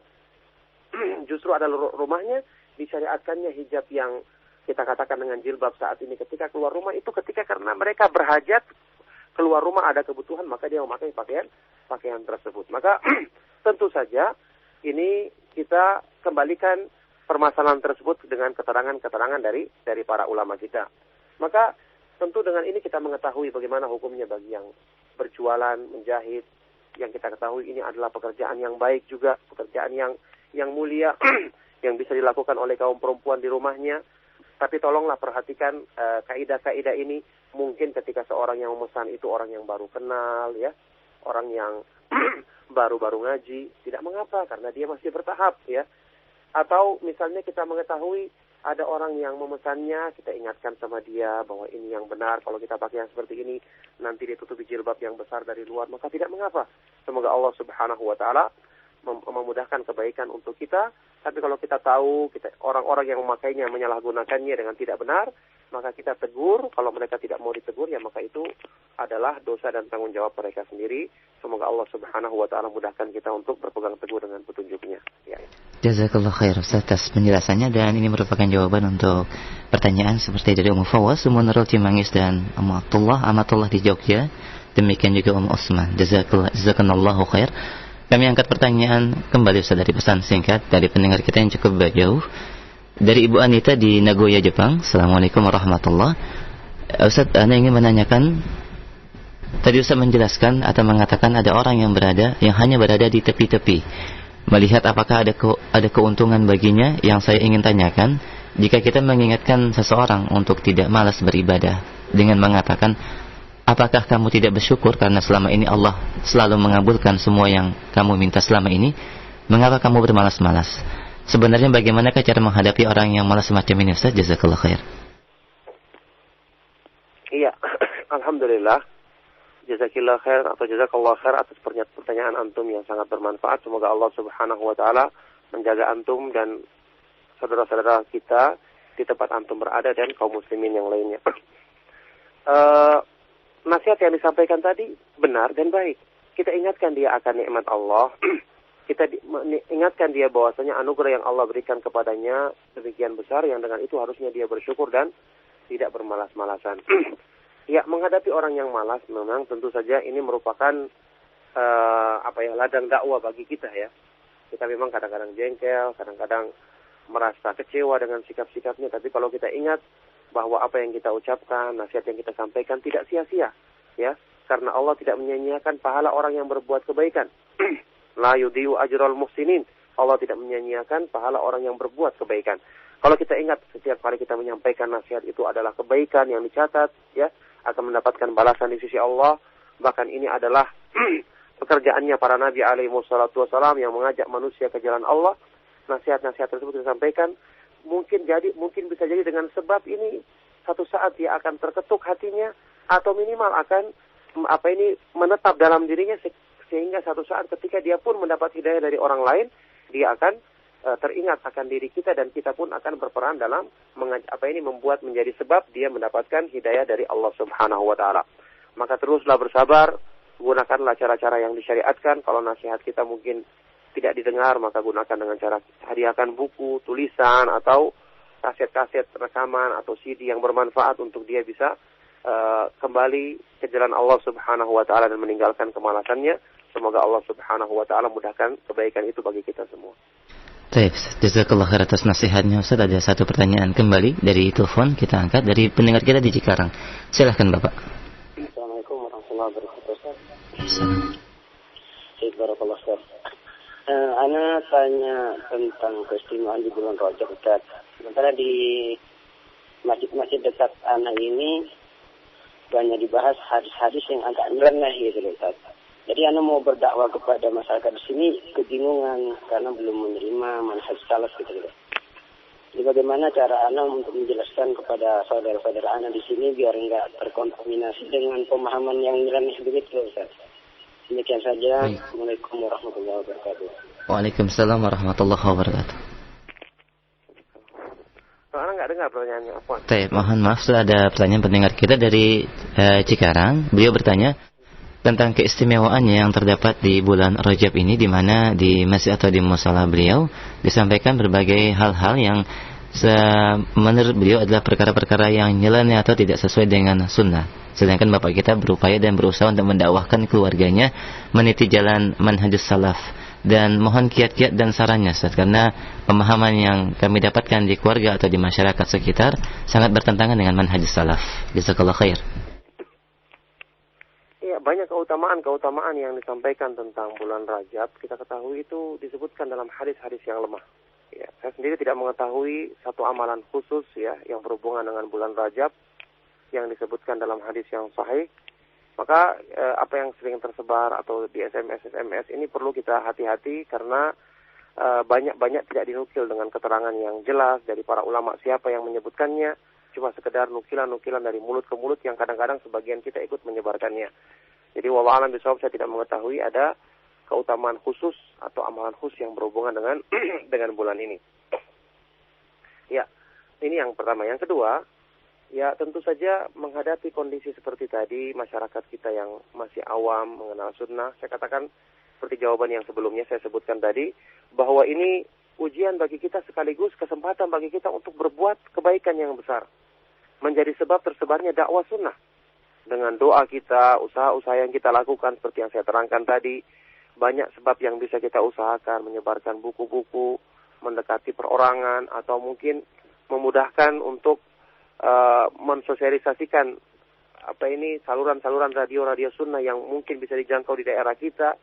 Justru adalah rumahnya, disyariatkannya hijab yang kita katakan dengan jilbab saat ini. Ketika keluar rumah itu ketika karena mereka berhajat, keluar rumah ada kebutuhan, maka dia memakai pakaian tersebut. Maka tentu saja ini kita kembalikan permasalahan tersebut dengan keterangan-keterangan dari para ulama kita. Maka tentu dengan ini kita mengetahui bagaimana hukumnya bagi yang berjualan, menjahit, yang kita ketahui ini adalah pekerjaan yang baik juga, pekerjaan yang mulia, yang bisa dilakukan oleh kaum perempuan di rumahnya. Tapi tolonglah perhatikan kaidah-kaidah ini. Mungkin ketika seorang yang memesan itu orang yang baru kenal, ya, orang yang baru-baru ngaji, tidak mengapa karena dia masih bertahap, ya. Atau misalnya kita mengetahui ada orang yang memesannya, kita ingatkan sama dia bahwa ini yang benar, kalau kita pakai yang seperti ini, nanti ditutupi jilbab yang besar dari luar, maka tidak mengapa. Semoga Allah Subhanahu wa Ta'ala memudahkan kebaikan untuk kita. Tapi kalau kita tahu orang-orang yang memakainya menyalahgunakannya dengan tidak benar, maka kita tegur. Kalau mereka tidak mau ditegur, ya maka itu adalah dosa dan tanggung jawab mereka sendiri. Semoga Allah Subhanahu wa Ta'ala mudahkan kita untuk berpegang teguh dengan petunjuknya. Ya. Jazakallah khair Ustaz atas penjelasannya, dan ini merupakan jawaban untuk pertanyaan seperti dari Ummu Fawaz, Ummu Nurul Cimangis, dan Ummu Amatullah di Jogja. Demikian juga Ummu Usman. Jazakallahu khair. Kami angkat pertanyaan kembali Ustaz dari pesan singkat dari pendengar kita yang cukup jauh, dari Ibu Anita di Nagoya, Jepang. Assalamualaikum warahmatullahi wabarakatuh. Ustaz, Anda ingin menanyakan, tadi Ustaz menjelaskan atau mengatakan ada orang yang hanya berada di tepi-tepi, melihat apakah ada keuntungan baginya. Yang saya ingin tanyakan, jika kita mengingatkan seseorang untuk tidak malas beribadah dengan mengatakan, apakah kamu tidak bersyukur karena selama ini Allah selalu mengabulkan semua yang kamu minta selama ini? Mengapa kamu bermalas-malas? Sebenarnya bagaimana cara menghadapi orang yang malas semacam ini, Ustaz? Jazakallah khair. Iya, alhamdulillah. Jazakillah khair atau jazakallah khair atas pertanyaan antum yang sangat bermanfaat. Semoga Allah Subhanahu wa Ta'ala menjaga antum dan saudara-saudara kita di tempat antum berada dan kaum muslimin yang lainnya. Nasihat yang disampaikan tadi benar dan baik. Kita ingatkan dia akan nikmat Allah. Kita ingatkan dia bahwasanya anugerah yang Allah berikan kepadanya demikian besar, yang dengan itu harusnya dia bersyukur dan tidak bermalas-malasan. Ya, menghadapi orang yang malas memang tentu saja ini merupakan ladang dakwah bagi kita, ya. Kita memang kadang-kadang jengkel, kadang-kadang merasa kecewa dengan sikap-sikapnya, tapi kalau kita ingat bahwa apa yang kita ucapkan, nasihat yang kita sampaikan tidak sia-sia, ya, karena Allah tidak menyia-nyiakan pahala orang yang berbuat kebaikan. La yudhi'u ajral muhsinin. Allah tidak menyia-nyiakan pahala orang yang berbuat kebaikan. Kalau kita ingat setiap kali kita menyampaikan nasihat itu adalah kebaikan yang dicatat, ya, akan mendapatkan balasan di sisi Allah. Bahkan ini adalah pekerjaannya para nabi alaihi wassalatu wassalam yang mengajak manusia ke jalan Allah. Nasihat-nasihat tersebut disampaikan, mungkin bisa jadi dengan sebab ini satu saat dia akan terketuk hatinya, atau minimal akan menetap dalam dirinya, sehingga satu saat ketika dia pun mendapat hidayah dari orang lain, dia akan teringat akan diri kita, dan kita pun akan berperan dalam membuat menjadi sebab dia mendapatkan hidayah dari Allah Subhanahu wa Ta'ala. Maka teruslah bersabar, gunakanlah cara-cara yang disyariatkan. Kalau nasihat kita mungkin tidak didengar, maka gunakan dengan cara hadiahkan buku, tulisan, atau kaset-kaset rekaman atau CD yang bermanfaat untuk dia bisa kembali ke jalan Allah Subhanahu wa Ta'ala dan meninggalkan kemalasannya. Semoga Allah Subhanahu wa Ta'ala mudahkan kebaikan itu bagi kita semua. Baik, jazakallah khair atas nasihatnya Ustaz. Ada satu pertanyaan kembali dari telepon, kita angkat dari pendengar kita di Cikarang. Silahkan Bapak. Assalamualaikum warahmatullahi wabarakatuh, Ustaz. Assalamualaikum. Barakallahu Ustaz. Ana tanya tentang keistimewaan di bulan Rajab, Ustaz. Sementara di masjid-masjid dekat Ana ini banyak dibahas hadis-hadis yang agak nyeleneh gitu, Ustaz. Jadi Ana mau berdakwah kepada masyarakat di sini kebingungan karena belum menerima manhaj salaf gitu. Jadi bagaimana cara Ana untuk menjelaskan kepada saudara-saudara Ana di sini biar enggak terkontaminasi dengan pemahaman yang nyeleneh begitu, Ustaz. Demikian saja. Assalamualaikum warahmatullahi wabarakatuh. Waalaikumsalam warahmatullahi wabarakatuh. Ana nggak dengar pertanyaannya apa. Mohon maaf, sudah ada pertanyaan pendengar kita dari Cikarang. Beliau bertanya, tentang keistimewaannya yang terdapat di bulan Rajab ini, di mana di masjid atau di musala beliau disampaikan berbagai hal-hal yang menurut beliau adalah perkara-perkara yang nyeleneh atau tidak sesuai dengan sunnah. Sedangkan bapak kita berupaya dan berusaha untuk mendakwahkan keluarganya meniti jalan manhajus salaf. Dan mohon kiat-kiat dan sarannya, Ustaz, karena pemahaman yang kami dapatkan di keluarga atau di masyarakat sekitar sangat bertentangan dengan manhajus salaf. Jazakallahu khair. Ya, banyak keutamaan yang disampaikan tentang bulan Rajab. Kita ketahui itu disebutkan dalam hadis-hadis yang lemah. Ya, saya sendiri tidak mengetahui satu amalan khusus ya yang berhubungan dengan bulan Rajab yang disebutkan dalam hadis yang sahih. Maka apa yang sering tersebar atau di SMS ini perlu kita hati-hati karena banyak tidak dinukil dengan keterangan yang jelas dari para ulama siapa yang menyebutkannya, cuma sekedar nukilan-nukilan dari mulut ke mulut yang kadang-kadang sebagian kita ikut menyebarkannya. Jadi wallahu a'lam bishawab, saya tidak mengetahui ada keutamaan khusus atau amalan khusus yang berhubungan dengan dengan bulan ini. Ya, ini yang pertama. Yang kedua, ya tentu saja menghadapi kondisi seperti tadi, masyarakat kita yang masih awam mengenal sunnah, saya katakan seperti jawaban yang sebelumnya saya sebutkan tadi, bahwa ini ujian bagi kita sekaligus kesempatan bagi kita untuk berbuat kebaikan yang besar. Menjadi sebab tersebarnya dakwah sunnah. Dengan doa kita, usaha-usaha yang kita lakukan seperti yang saya terangkan tadi, banyak sebab yang bisa kita usahakan, menyebarkan buku-buku, mendekati perorangan, atau mungkin memudahkan untuk mensosialisasikan saluran-saluran radio sunnah yang mungkin bisa dijangkau di daerah kita,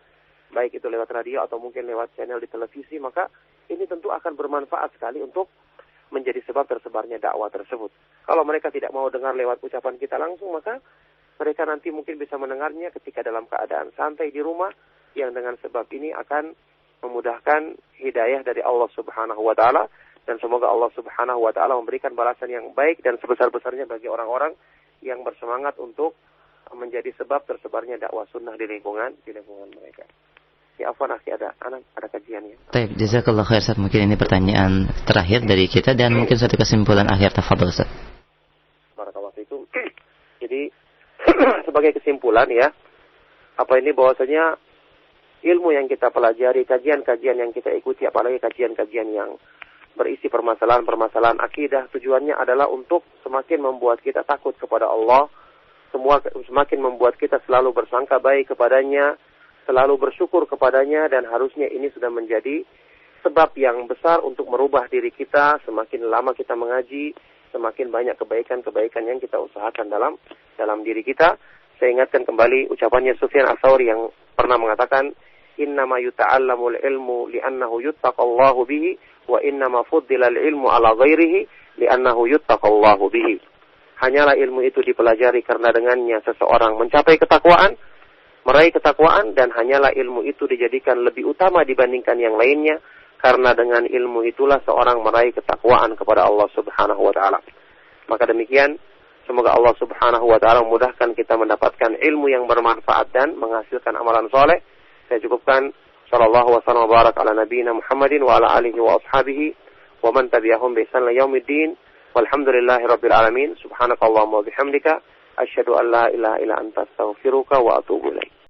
baik itu lewat radio atau mungkin lewat channel di televisi, maka ini tentu akan bermanfaat sekali untuk menjadi sebab tersebarnya dakwah tersebut. Kalau mereka tidak mau dengar lewat ucapan kita langsung, maka mereka nanti mungkin bisa mendengarnya ketika dalam keadaan santai di rumah, yang dengan sebab ini akan memudahkan hidayah dari Allah Subhanahu wa taala, dan semoga Allah Subhanahu wa taala memberikan balasan yang baik dan sebesar-besarnya bagi orang-orang yang bersemangat untuk menjadi sebab tersebarnya dakwah sunnah di lingkungan mereka. Ya, afwan akhi, ada kajiannya. Baik, jazakallahu khair, Ustaz. Mungkin ini pertanyaan terakhir dari kita dan mungkin satu kesimpulan akhir, tafadhol, Ustaz. Barakallahu fikum. Jadi sebagai kesimpulan ya, bahwasanya ilmu yang kita pelajari, kajian-kajian yang kita ikuti, apalagi kajian-kajian yang berisi permasalahan-permasalahan akidah, tujuannya adalah untuk semakin membuat kita takut kepada Allah, semakin membuat kita selalu bersangka baik kepadanya, selalu bersyukur kepadanya, dan harusnya ini sudah menjadi sebab yang besar untuk merubah diri kita. Semakin lama kita mengaji, semakin banyak kebaikan-kebaikan yang kita usahakan dalam diri kita. Saya ingatkan kembali ucapannya Sufyan Ats-Tsauri yang pernah mengatakan, innama yuta'allamul ilmu li'annahu yuttaqallahu bihi wa innama fuddilal ilmu ala ghairihi li'annahu yuttaqallahu bihi. Hanyalah ilmu itu dipelajari karena dengannya seseorang mencapai ketakwaan, meraih ketakwaan, dan hanyalah ilmu itu dijadikan lebih utama dibandingkan yang lainnya karena dengan ilmu itulah seorang meraih ketakwaan kepada Allah Subhanahu wa taala. Maka demikian, semoga Allah Subhanahu wa taala memudahkan kita mendapatkan ilmu yang bermanfaat dan menghasilkan amalan soleh. Saya cukupkan. Sallallahu wasallam wa barak ala nabiyina Muhammadin wa ala alihi wa ashabihi wa man tabi'ahum bi ihsan ila yaumiddin. Walhamdulillahi rabbil alamin. Subhanakallahumma wa bihamdika asyhadu an la ilaha illa anta astaghfiruka wa atubu ilaik.